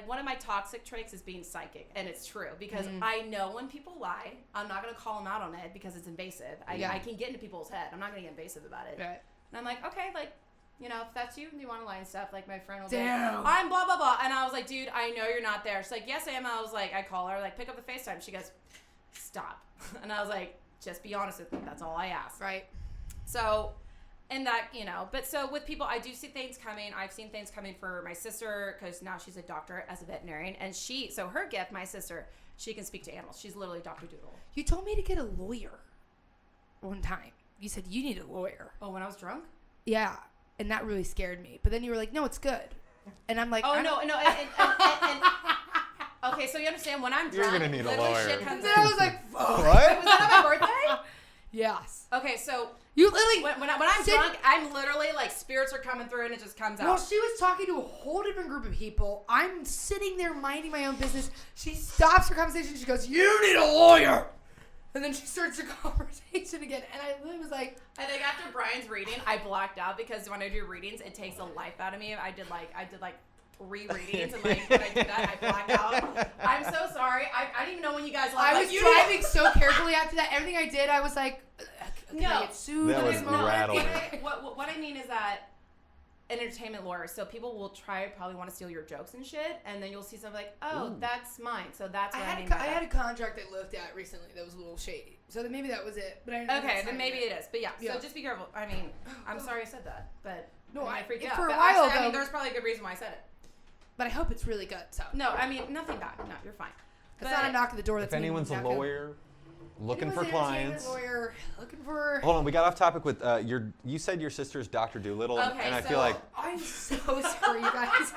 One of my toxic traits is being psychic, and it's true because I know when people lie. I'm not gonna call them out on it because it's invasive. I can get into people's head. I'm not gonna get invasive about it.
Right.
And I'm like, okay, like, if that's you and you want to lie and stuff, like my friend was
Damn.
like, I'm blah blah blah, and I was like, dude, I know you're not there. She's like, yes, I am. I was like, I call her, like, pick up the FaceTime. She goes, stop, and I was like, just be honest with me. That's all I ask.
Right.
So And that, but so with people, I do see things coming. I've seen things coming for my sister because now she's a doctor as a veterinarian. And so her gift, my sister, she can speak to animals. She's literally Dr. Doodle.
You told me to get a lawyer one time. You said you need a lawyer.
Oh, when I was drunk?
Yeah. And that really scared me. But then you were like, no, it's good. And I'm like,
oh, no. And, okay, so you understand when I'm drunk,
You're going to need a lawyer.
shit comes
and then I was like, fuck.
What?
Was that on my birthday?
Yes.
Okay, so
You literally.
when I'm drunk, I'm literally like spirits are coming through and it just comes out.
Well, she was talking to a whole different group of people. I'm sitting there minding my own business. She stops her conversation. She goes, you need a lawyer. And then she starts the conversation again. And I literally was like,
I think after Brian's reading, I blacked out because when I do readings, it takes the life out of me. I did like 3 readings, and like when I do that, I black out. I'm so sorry. I didn't even know when you guys.
I was driving so carefully after that. Everything I did, I was like, can I get sued?
That
in
was
this moment?
rattling.
What I mean is that an entertainment lawyer, so people will probably want to steal your jokes and shit, and then you'll see something like, oh, that's mine. So that's what I mean.
I had a contract I looked at recently that was a little shady. So then maybe that was it. But I didn't
Okay, then maybe it is. But yeah,
Yeah.
so just be careful. I mean, I'm sorry I said that, but
No,
I freaked out.
for a
But
while,
actually, I mean,
though-
there's probably a good reason why I said it.
But I hope it's really good. So
No, I mean, nothing bad. No, you're fine.
it's not a knock at the door.
If
That's me
anyone's a
knocking.
lawyer looking for
Anyone's an
clients.
entertainment lawyer looking for.
Hold on, we got off topic with you said your sister's Dr. Doolittle,
Okay,
and I
so-
feel like
I'm so sorry, you guys.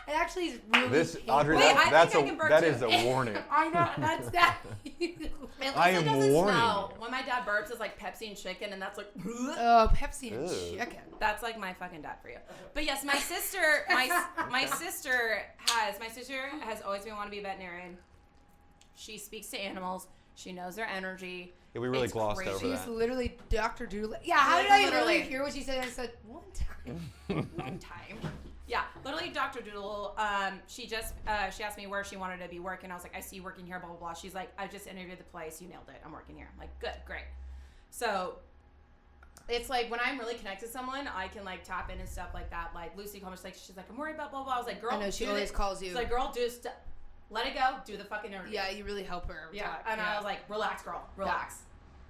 It actually is really.
this,
painful.
Audrey,
Wait, I
that's
think I can burp
that
too.
is a warning.
I know that's that.
At least
I
it
am
doesn't
warning
smell.
you.
When my dad burps, it's like Pepsi and chicken, and that's like.
Oh, Pepsi and
Ew.
chicken.
That's like my fucking dad for you. But yes, my sister has always been wanting to be a veterinarian. She speaks to animals. She knows their energy.
Yeah, we really
It's
glossed
crazy.
over
She's
that.
literally Dr. Doolittle. Yeah, how
Like,
did I
literally.
literally hear what she said? I said one time.
One time. Yeah, literally Dr. Doodle. She asked me where she wanted to be working. I was like, I see you working here, blah, blah, blah. She's like, I just interviewed the place. You nailed it. I'm working here. I'm like, good, great. So it's like when I'm really connected to someone, I can like tap in and stuff like that. Like Lucy called me, she's like, I'm worried about blah, blah. I was like, girl,
I know she
do
always
it.
calls you.
She's like, girl, let it go. Do the fucking interview.
Yeah, you really help her.
Yeah.
talk.
And I was like, relax, girl. Relax.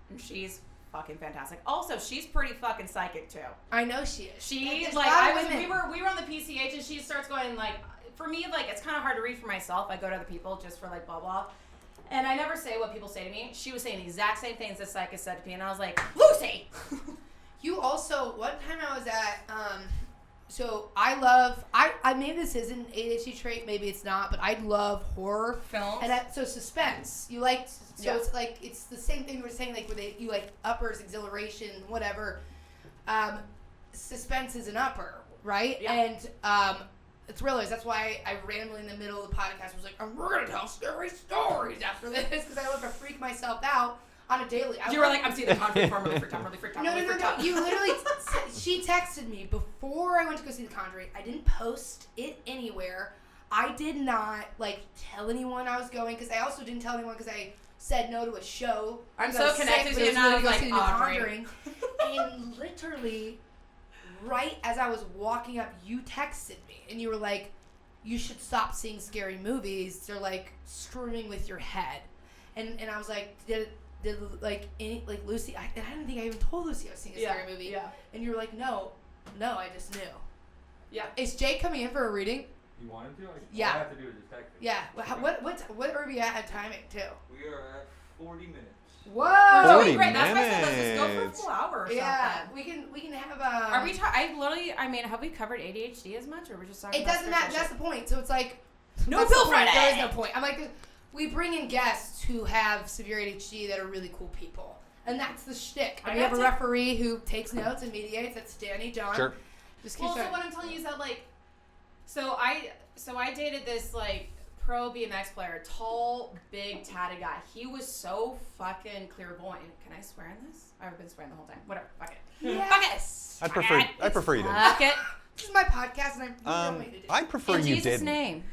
And she's fucking fantastic. Also, she's pretty fucking psychic too.
I know she is.
She
There's
like
a lot
I
of
was
women.
we were on the PCH and she starts going like for me like it's kind of hard to read for myself. I go to other people just for like blah blah. And I never say what people say to me. She was saying the exact same things this psychic said to me and I was like, Lucy.
You also, one time I was at, so I maybe this is an ADHD trait, maybe it's not, but I love horror.
Films.
And so suspense. You like, so
Yeah.
it's like, it's the same thing we were saying, like where you like uppers, exhilaration, whatever. Suspense is an upper, right?
Yeah.
And thrillers, that's why I randomly in the middle of the podcast was like, we're going to tell scary stories after this, because I love to freak myself out. On a daily.
You were like, I'm seeing the Conjuring form, really freaked out, really freaked out,
No.
really freaked out.
You literally, she texted me before I went to go see The Conjuring. I didn't post it anywhere. I did not, like, tell anyone I was going, because I also didn't tell anyone because I said no to a show.
I'm
'cause I
so
was
connected
sick,
to you
but
now,
I
I
was
was
going to go
like,
see The
Audrey.
Conjuring. And literally, right as I was walking up, you texted me, and you were like, you should stop seeing scary movies. They're, like, screwing with your head. And I was like, did Lucy, I don't think I even told Lucy I was seeing a scary movie.
Yeah.
And you were like, no, I just knew.
Yeah.
Is Jake coming in for a reading?
You wanted to?
Yeah.
All I have to do is just text me.
Yeah. What are we at timing too?
We are at 40 minutes.
Whoa.
40
Great. That's why I said let's just go for a
minutes.
full hour or
Yeah.
something.
We can have
Are we I mean, have we covered ADHD as much or we're just talking
It
about
doesn't matter.
spiritual
That's the point. So it's like
No
that's the
Bill
point.
Friday.
There is no point. I'm like, we bring in guests who have severe ADHD that are really cool people. And that's the shtick. And
I
we have a
got to-
referee who takes notes and mediates. That's Danny John.
Sure.
Just keep
Well, so
trying.
what I'm telling you is that like, so I dated this like pro BMX player, tall, big, tatted guy. He was so fucking clairvoyant. Can I swear in this? I've been swearing the whole time. Whatever. Fuck it.
Yes.
I prefer you didn't.
Fuck it.
This is my podcast, and I'm me to do.
I prefer
In
you
Jesus'
didn't.
name.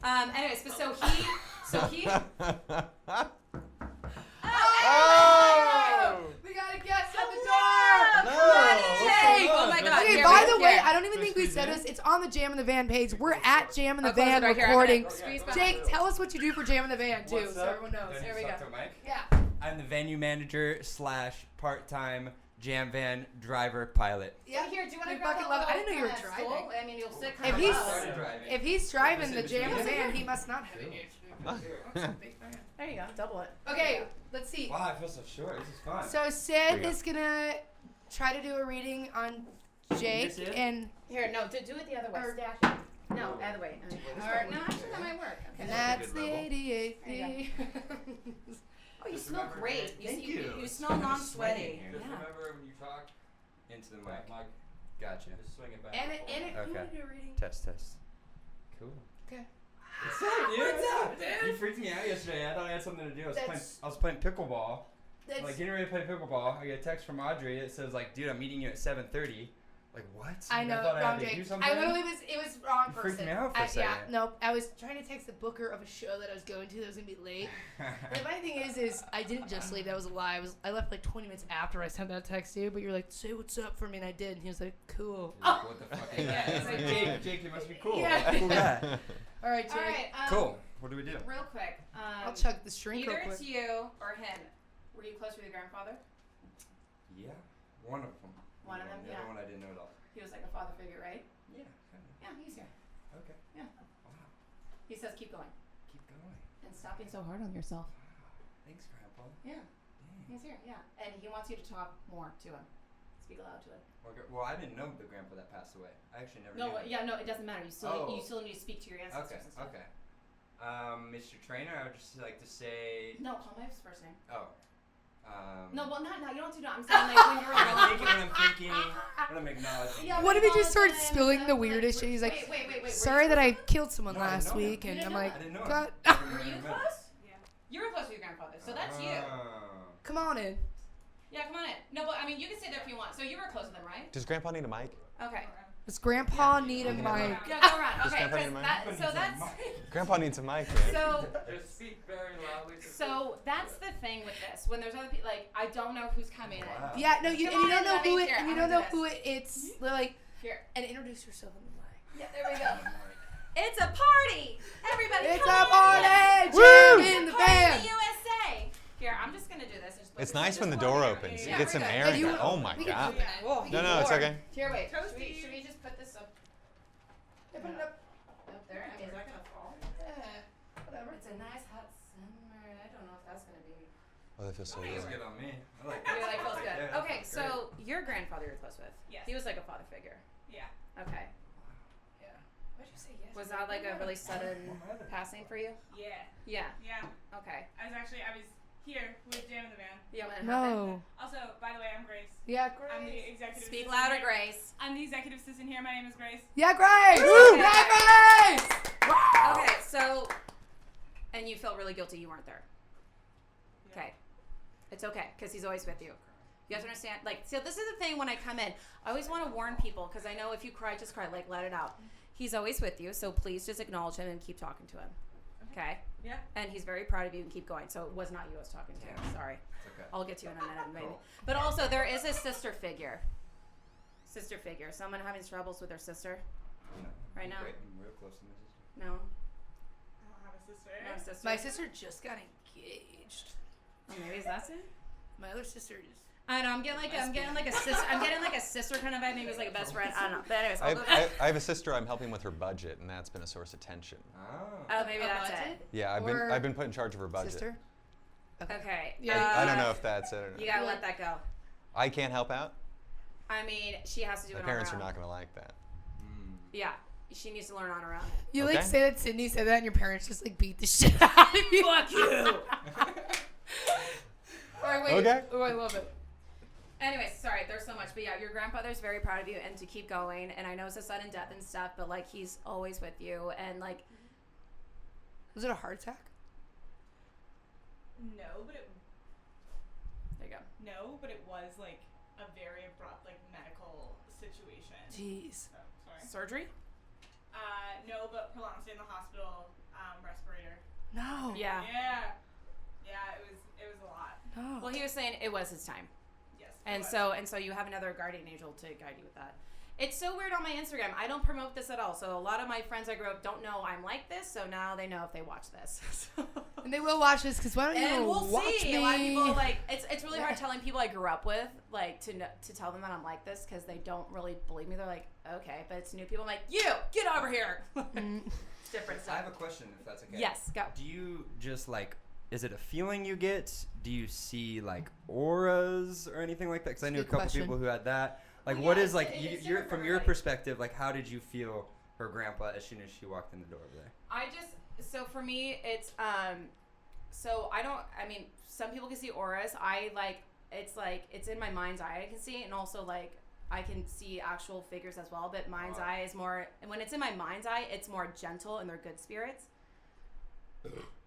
Anyways, but so he.
Oh!
We got a guest at the door.
Jake! Oh my god.
Okay,
Here,
by
here,
the way,
here.
I don't even think we said this. It's on the Jam in the Van page. We're at Jam in the
I'll close
Van
it right here.
recording.
Squeeze back.
Jake, tell us what you do for Jam in the Van too,
What's
so
up?
everyone knows.
Do I
There we
talk
go.
to a mic?
Yeah.
I'm the venue manager / part-time jam van, driver, pilot.
Yeah,
Here, do you want
we
to grab
fucking
that
love it. I
little
didn't know you were
stool?
driving.
I mean, you'll sit
If
kind of
he's
up.
Started driving.
if he's driving the
Sit
jam
between
van, he must not have ADHD.
There you go. Double it.
Okay, let's see.
Wow, I feel so short. This is fun.
So Sid is gonna try to do a reading on Jake
This is?
and
Here, no, do it the other way.
Or-
Stack it. No, other way. Or, no, actually, that might work. Okay.
and that's the
Good level.
ADHD.
Oh, you smell great.
Thank
You
you.
smell non-sweaty.
Sweating
Just
Yeah.
remember when you talk,
Into the
mic,
mic. Gotcha.
just swing it back.
and
and
it,
forth.
you
Okay.
wanna do a reading?
Test. Cool.
Okay.
What's up, dude?
What's up, dude?
You freaked me out yesterday. I thought I had something to do.
That's-
I was playing pickleball.
That's,
Like getting ready to play pickleball. I get a text from Audrey. It says like, dude, I'm meeting you at 7:30. Like what?
I
Like,
know,
thought I
wrong
had to do
Jake.
something.
I literally it was wrong
You freaked
person.
me out for a
Yeah,
second.
no, I was trying to text the booker of a show that I was going to that was gonna be late. The funny thing is I didn't just leave. That was a lie. I left like 20 minutes after I sent that text to you, but you're like, say what's up for me, and I did. And he was like, cool.
Like, what the fuck? Is that?
Yeah.
It's like Jake, you must be cool.
Yeah.
Cool guy.
All right, Jake.
All right.
Cool. What do we do?
Real quick.
I'll chug the shrink
Either
real quick.
it's you or him. Were you close with your grandfather?
Yeah, one of them.
One of them,
The
yeah.
other one I didn't know at all.
He was like a father figure, right?
Yeah, kind of.
Yeah, he's here.
Okay.
Yeah.
Wow.
He says keep going.
Keep going.
And stop being so hard on yourself.
Thanks, Grandpa.
Yeah.
Dang.
He's here, yeah. And he wants you to talk more to him. Speak aloud to him.
Okay. Well, I didn't know the grandpa that passed away. I actually never
No,
knew.
yeah, no, it doesn't matter. You still
Oh.
you still need to speak to your ancestors
Okay.
and stuff.
Okay. Mr. Trainer, I would just like to say.
No, call my first name.
Oh.
No, well, not now. You don't have to do that. I'm saying like when you're
When I'm thinking, when I'm acknowledging.
Yeah,
What if he just
acknowledge
started
him,
spilling the
stuff,
weirdest
like,
shit? He's like,
wait. Were
sorry
you
that I
close?
killed someone
No, I didn't
last
know him.
week,
You
and
didn't
I'm
know
like,
I didn't know him.
God.
Were you close? Yeah. You were close with your grandfather, so that's you.
Come on in.
Yeah, come on in. No, but I mean, you can stay there if you want. So you were close with him, right?
Does Grandpa need a mic?
Okay.
Does Grandpa need a
Yeah.
mic?
Yeah, go around.
Does
Okay,
Grandpa need a
'cause
mic?
that,
Grandpa
so
needs a
that's
mic.
Grandpa needs a mic, man.
so
Just speak very loudly.
so that's the thing with this. When there's other people, like I don't know who's coming
Wow.
in.
Yeah, no, you,
Come
and you
on
don't
in,
know
let me
who it,
hear it.
and you
I'm
don't
gonna
know
do
who it. It's like,
Here.
and introduce yourself in the mic.
Yeah, there we go. It's a party. Everybody,
It's
come
a
on
party!
in.
Jam
It's
in
a
the
party
band.
in the USA. Here, I'm just gonna do this. And just put
It's
this-
nice
just
when the
one
door
here.
opens.
Yeah,
You get some
we're good.
air
And
in
you-
there. Oh my
we can
god.
open it.
Whoa.
We
No,
can
no, it's
pour.
okay.
Here, wait.
Toasty.
Should we just put this up
Yeah, put it up.
there? I mean, is that gonna fall?
Yeah, whatever.
It's a nice hot summer. I don't know if that's gonna be.
Oh, that feels so
Feels
good.
good on me. I like
You're
that.
like feels good.
Yeah,
Okay,
that's
so your grandfather you're close with.
Yes.
He was like a father figure.
Yeah.
Okay.
Yeah. Why'd you say yes?
Was that like a really sudden passing for you?
Yeah.
Yeah.
Yeah.
Okay.
I was here with Jam in the van.
Yeah. What happened?
No.
Also, by the way, I'm Grace.
Yeah,
I'm the
Grace.
executive
Speak
assistant
louder,
here.
Grace.
I'm the executive assistant here. My name is Grace.
Yeah, Grace.
Woo!
Yeah, Grace. Wow.
Okay, so, and you felt really guilty you weren't there.
Yeah.
Okay. It's okay, because he's always with you. You have to understand, like, so this is the thing when I come in. I always want to warn people, because I know if you cry, just cry, like, let it out. He's always with you, so please just acknowledge him and keep talking to him. Okay?
Yeah.
And he's very proud of you and keep going. So it was not you I was talking to. Sorry.
It's okay.
I'll get to you in a minute, maybe. But also, there is a sister figure. Sister figure. Someone having troubles with their sister?
You know,
Right now?
I'm real close to my sister.
No?
I don't have a sister.
No sister?
My sister just got engaged.
Oh, maybe that's it?
My other sister is.
I know. I'm getting like a sister. I'm getting like a sister kind of vibe. Maybe it was like a best friend. I don't know. But anyways, I'll go.
I have a sister I'm helping with her budget, and that's been a source of tension.
Oh.
Oh, maybe
A
that's
budget?
it.
Yeah,
Or
I've been put in charge of her budget.
Sister.
Okay.
Yeah.
I don't know if that's it or
You
not.
gotta let that go.
I can't help out.
I mean, she has to do
My
it
parents
on
are
her own.
not going to like that.
Mm.
Yeah, she needs to learn on her own.
You
Okay.
like say that Sydney said that, and your parents just like beat the shit out of you.
Fuck you.
All right, wait.
Okay.
Oh, I love it.
Anyways, sorry, there's so much. But yeah, your grandfather's very proud of you and to keep going. And I know it's a sudden death and stuff, but like he's always with you. And like,
Was it a heart attack?
No, but it was like a very abrupt like medical situation.
Jeez.
Oh, sorry.
surgery?
No, but prolonged stay in the hospital. Respirator.
No.
Yeah.
Yeah, it was a lot.
No.
Well, he was saying it was his time.
Yes. it
And
was.
so you have another guardian angel to guide you with that. It's so weird on my Instagram. I don't promote this at all. So a lot of my friends I grew up don't know I'm like this. So now they know if they watch this.
And they will watch this because why don't you
and we'll
watch
see.
me?
A lot of people like it's really hard telling people I grew up with like to tell them that I'm like this because they don't really believe me. They're like, okay, but it's new people. I'm like, you get over here. It's different stuff.
I have a question, if that's okay.
Yes, go.
Do you just like? Is it a feeling you get? Do you see like auras or anything like that? Because I knew a couple people who had that. Like,
Well,
what
yeah,
is like
it's
you're
different
from
for
your
everybody.
perspective? Like, how did you feel her grandpa as soon as she walked in the door over there?
So for me, it's I mean, some people can see auras. It's in my mind's eye I can see, and also like I can see actual figures as well. But mind's eye is more, and when it's in my mind's eye, it's more gentle and they're good spirits.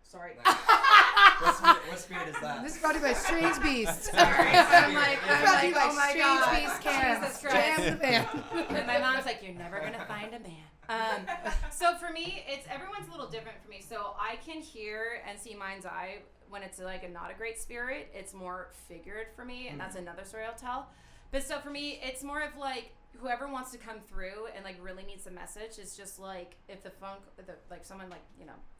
Sorry.
What spirit is that?
This is brought to you by Strange Beast.
Sorry. I'm like,
oh my
Strange
God.
Beast
Jesus
Christ.
Jam the band.
And my mom's like, you're never gonna find a man. So for me, everyone's a little different for me. So I can hear and see mind's eye when it's like not a great spirit. It's more figured for me, and that's another story I'll tell. But so for me, it's more of like whoever wants to come through and like really needs a message. It's just like if like someone like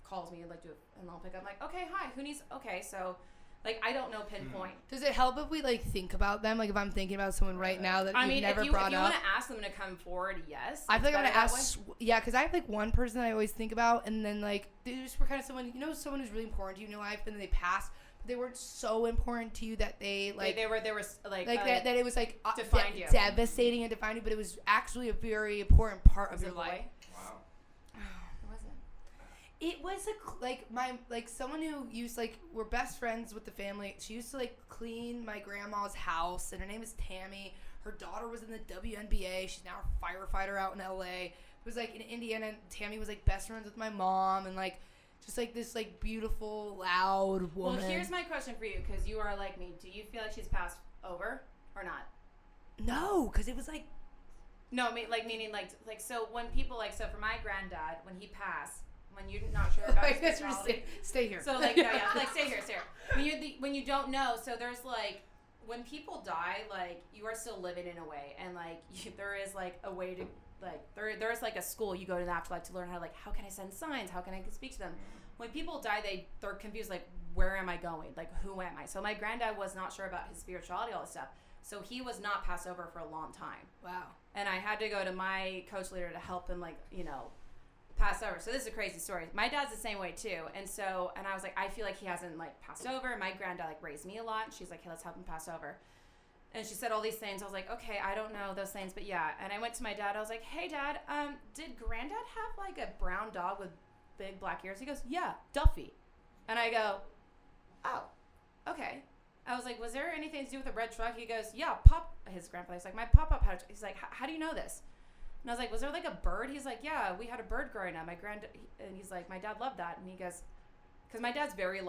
calls me and like and I'll pick up like, okay, hi, who needs? Okay, so. Like, I don't know pinpoint.
Does it help if we, like, think about them? Like, if I'm thinking about someone right now that you've never brought up?
if you want to ask them to come forward, yes.
I feel like I'm going to ask, because I have, like, one person that I always think about, and then, like, they just were kind of someone who's really important to you in your life, and then they passed, but they weren't so important to you that they, like...
They were
that it was, like,
defined you.
Devastating and defined you, but it was actually a very important part of your life.
Wow.
It was someone who used we're best friends with the family. She used to clean my grandma's house, and her name is Tammy. Her daughter was in the WNBA. She's now a firefighter out in LA. It was in Indiana. And Tammy was best friends with my mom, and just this beautiful, loud woman.
Well, here's my question for you, because you are like me. Do you feel like she's passed over or not?
No, because it was
No, meaning so when people so for my granddad when he passed. When you're not sure about his spirituality.
Stay here.
So stay here. When you don't know, so there's when people die, you are still living in a way, and there is a way to there is a school you go to the afterlife to learn how can I send signs, how can I speak to them. When people die, they're confused where am I going, who am I. So my granddad was not sure about his spirituality, all this stuff. So he was not passed over for a long time.
Wow.
And I had to go to my coach leader to help him pass over. So this is a crazy story. My dad's the same way too. And I was I feel like he hasn't passed over. My granddad raised me a lot. She's hey, let's help him pass over. And she said all these things. I was okay, I don't know those things, but yeah. And I went to my dad. I was hey Dad, did granddad have a brown dog with big black ears? He goes, yeah, Duffy. And I go, oh, okay. I was was there anything to do with a red truck? He goes, yeah, his grandfather's my pop-up had a he's how do you know this? And I was was there a bird? He's yeah, we had a bird growing up. And he's my dad loved that. And he goes, because my dad's very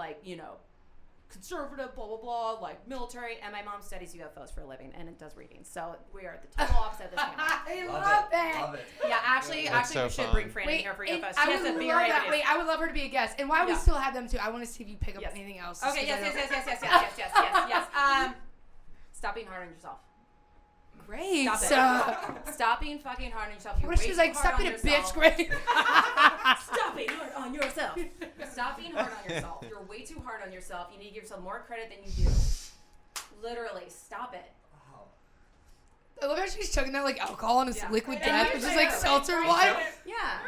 conservative, blah, blah, blah, military. And my mom studies UFOs for a living and it does readings. So we are the total opposite of this family.
I love that.
Love it.
Yeah, actually,
so
we should
fun.
bring Fran in here for UFOs.
I
She has
would
a
love
theory.
that. Wait, I would love her to be a guest. And while we still have them too, I want to see if you pick up
Yes.
anything else.
Okay, yes. Stop being hard on yourself.
Great.
Stop being fucking hard on yourself. You're
What if
way
she's
too hard
stop
on
being a
yourself.
bitch, great.
Stop being hard on yourself. Stop being hard on yourself. You're way too hard on yourself. You need to give yourself more credit than you do. Literally, stop it.
Wow.
I love how she's chugging that alcohol on his liquid
And
death,
you're
which is
saying-
seltzer
right,
wine.
Yeah.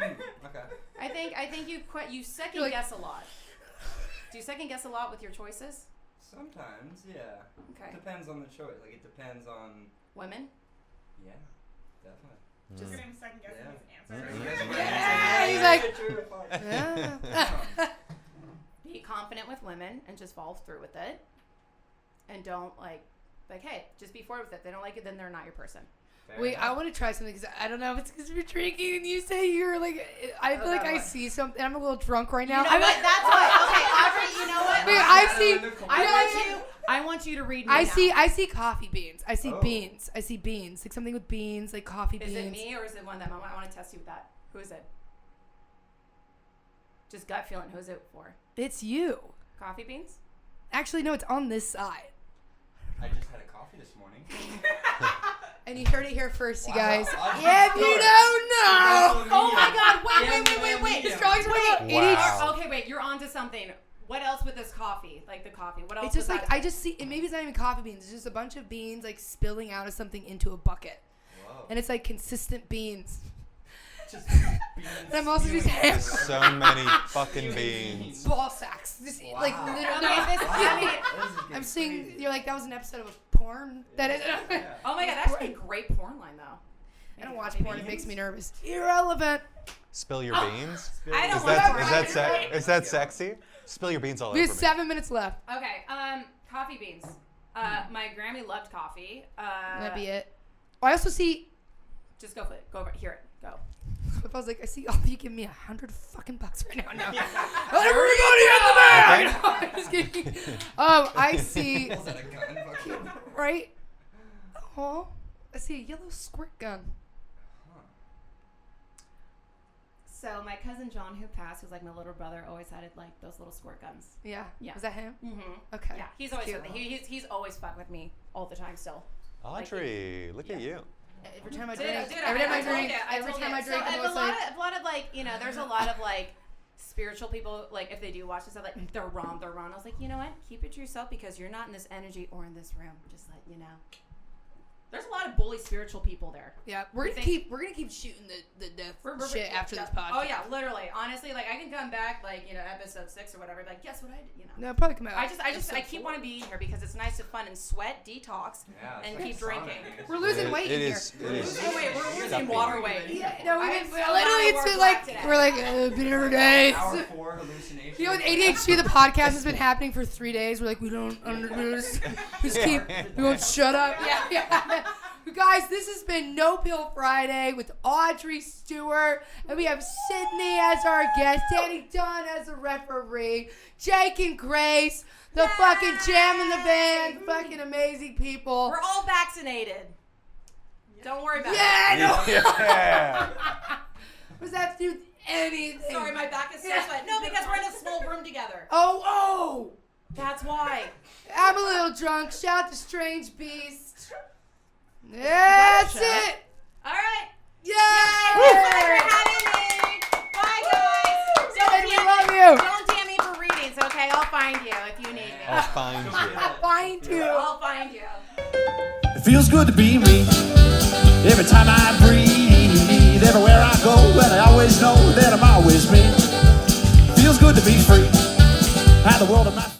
Okay.
I think you second guess a lot. Do you second guess a lot with your choices?
Sometimes, yeah.
Okay.
Depends on the choice. It depends on.
Women?
Yeah, definitely.
Just gonna second guessing
Yeah.
his answer.
Yeah, he's
Yeah.
Be confident with women and just follow through with it. And don't hey, just be forward with it. If they don't like it, then they're not your person.
Wait, I want to try something because I don't know if it's because you're drinking and you say you're I feel I see something. I'm a little drunk right now.
You know what? That's why. Okay, Audrey, you know what?
Wait,
I want you to read me
I
now.
see coffee beans. I see beans. I see beans. Something with beans, coffee beans.
Is it me or is it one of them? I want to test you with that. Who is it? Just gut feeling. Who is it for?
It's you.
Coffee beans?
Actually, no, it's on this side.
I just had a coffee this morning.
And you heard it here first, you guys. If you don't know.
Oh my God! Wait.
This drawing's about
Wow.
Okay, wait. You're onto something. What else with this coffee? Like the coffee. What else?
It's just
was
like
that?
I just see. And maybe it's not even coffee beans. It's just a bunch of beans like spilling out of something into a bucket. And it's like consistent beans. And I'm also just
So many fucking beans.
ball sacks. Just like literally. I'm seeing. You're like that was an episode of a porn. That is.
Oh my God, that's a great porn line though.
I don't watch porn. It makes me nervous. Irrelevant.
Spill your beans?
I don't
Is
want
that is that sexy? Spill your beans all
We
over
have
me.
7 minutes left.
Okay. Coffee beans. My Grammy loved coffee.
That'd be it. I also see.
Just go for it. Go over. Hear it. Go.
If I was like, I see all of you give me $100 fucking bucks right now. No. Everybody in the bag. No, I'm just kidding. I see. Right. Oh, I see a yellow squirt gun.
So my cousin John, who passed, who's like my little brother, always had it like those little squirt guns.
Yeah.
Yeah.
Was that him?
Mm-hmm.
Okay.
Yeah, he's always
Cute.
with me. He's always fucked with me all the time still.
Audrey, look at you.
Every time I
Dude,
drink,
dude,
every time I
told
drink,
you,
every
told
time
you.
I drink,
So,
I'm
a
always
lot
like,
of, a lot of like, you know, there's a lot of like spiritual people, like if they do watch this, they're like, they're wrong. I was like, you know what? Keep it to yourself because you're not in this energy or in this room. Just let you know. There's a lot of bully spiritual people there.
yeah, we're gonna keep shooting the death shit after this podcast.
Oh yeah, literally. Honestly, like I can come back, like episode 6 or whatever. Like, guess what I did?
No, probably come out.
I keep wanting to be here because it's nice and fun and sweat, detox, and keep drinking.
We're losing weight
It
here.
is. It is.
Oh wait, we're losing water weight.
Yeah, no,
I
we
am
didn't.
so
Literally,
out of
it's
work
like
today.
we're like been every day.
Hour 4 hallucination.
You know, with ADHD, the podcast has been happening for 3 days. We're like, we just keep, we won't shut up. Yeah. You guys, this has been No Pill Friday with Audrey Stewart, and we have Sydney as our guest, Danny Dunn as a referee, Jake and Grace, the fucking jam in the band, fucking amazing people.
We're all vaccinated. Don't worry about it.
Yeah, no.
Yeah.
What does that have to do with anything?
Sorry, my back is so sweat. No, because we're in a small room together.
Oh,
That's why.
I'm a little drunk. Shout out to Strange Beast. That's it.
All right.
Yay!
Thanks for having me. Bye, guys.
Baby, love you.
Don't DM me for readings, okay? I'll find you if you need me.
I'll find you.
Find you.
I'll find you.
It feels good to be me. Every time I breathe, everywhere I go, and I always know that I'm always me. Feels good to be free. Have the world at my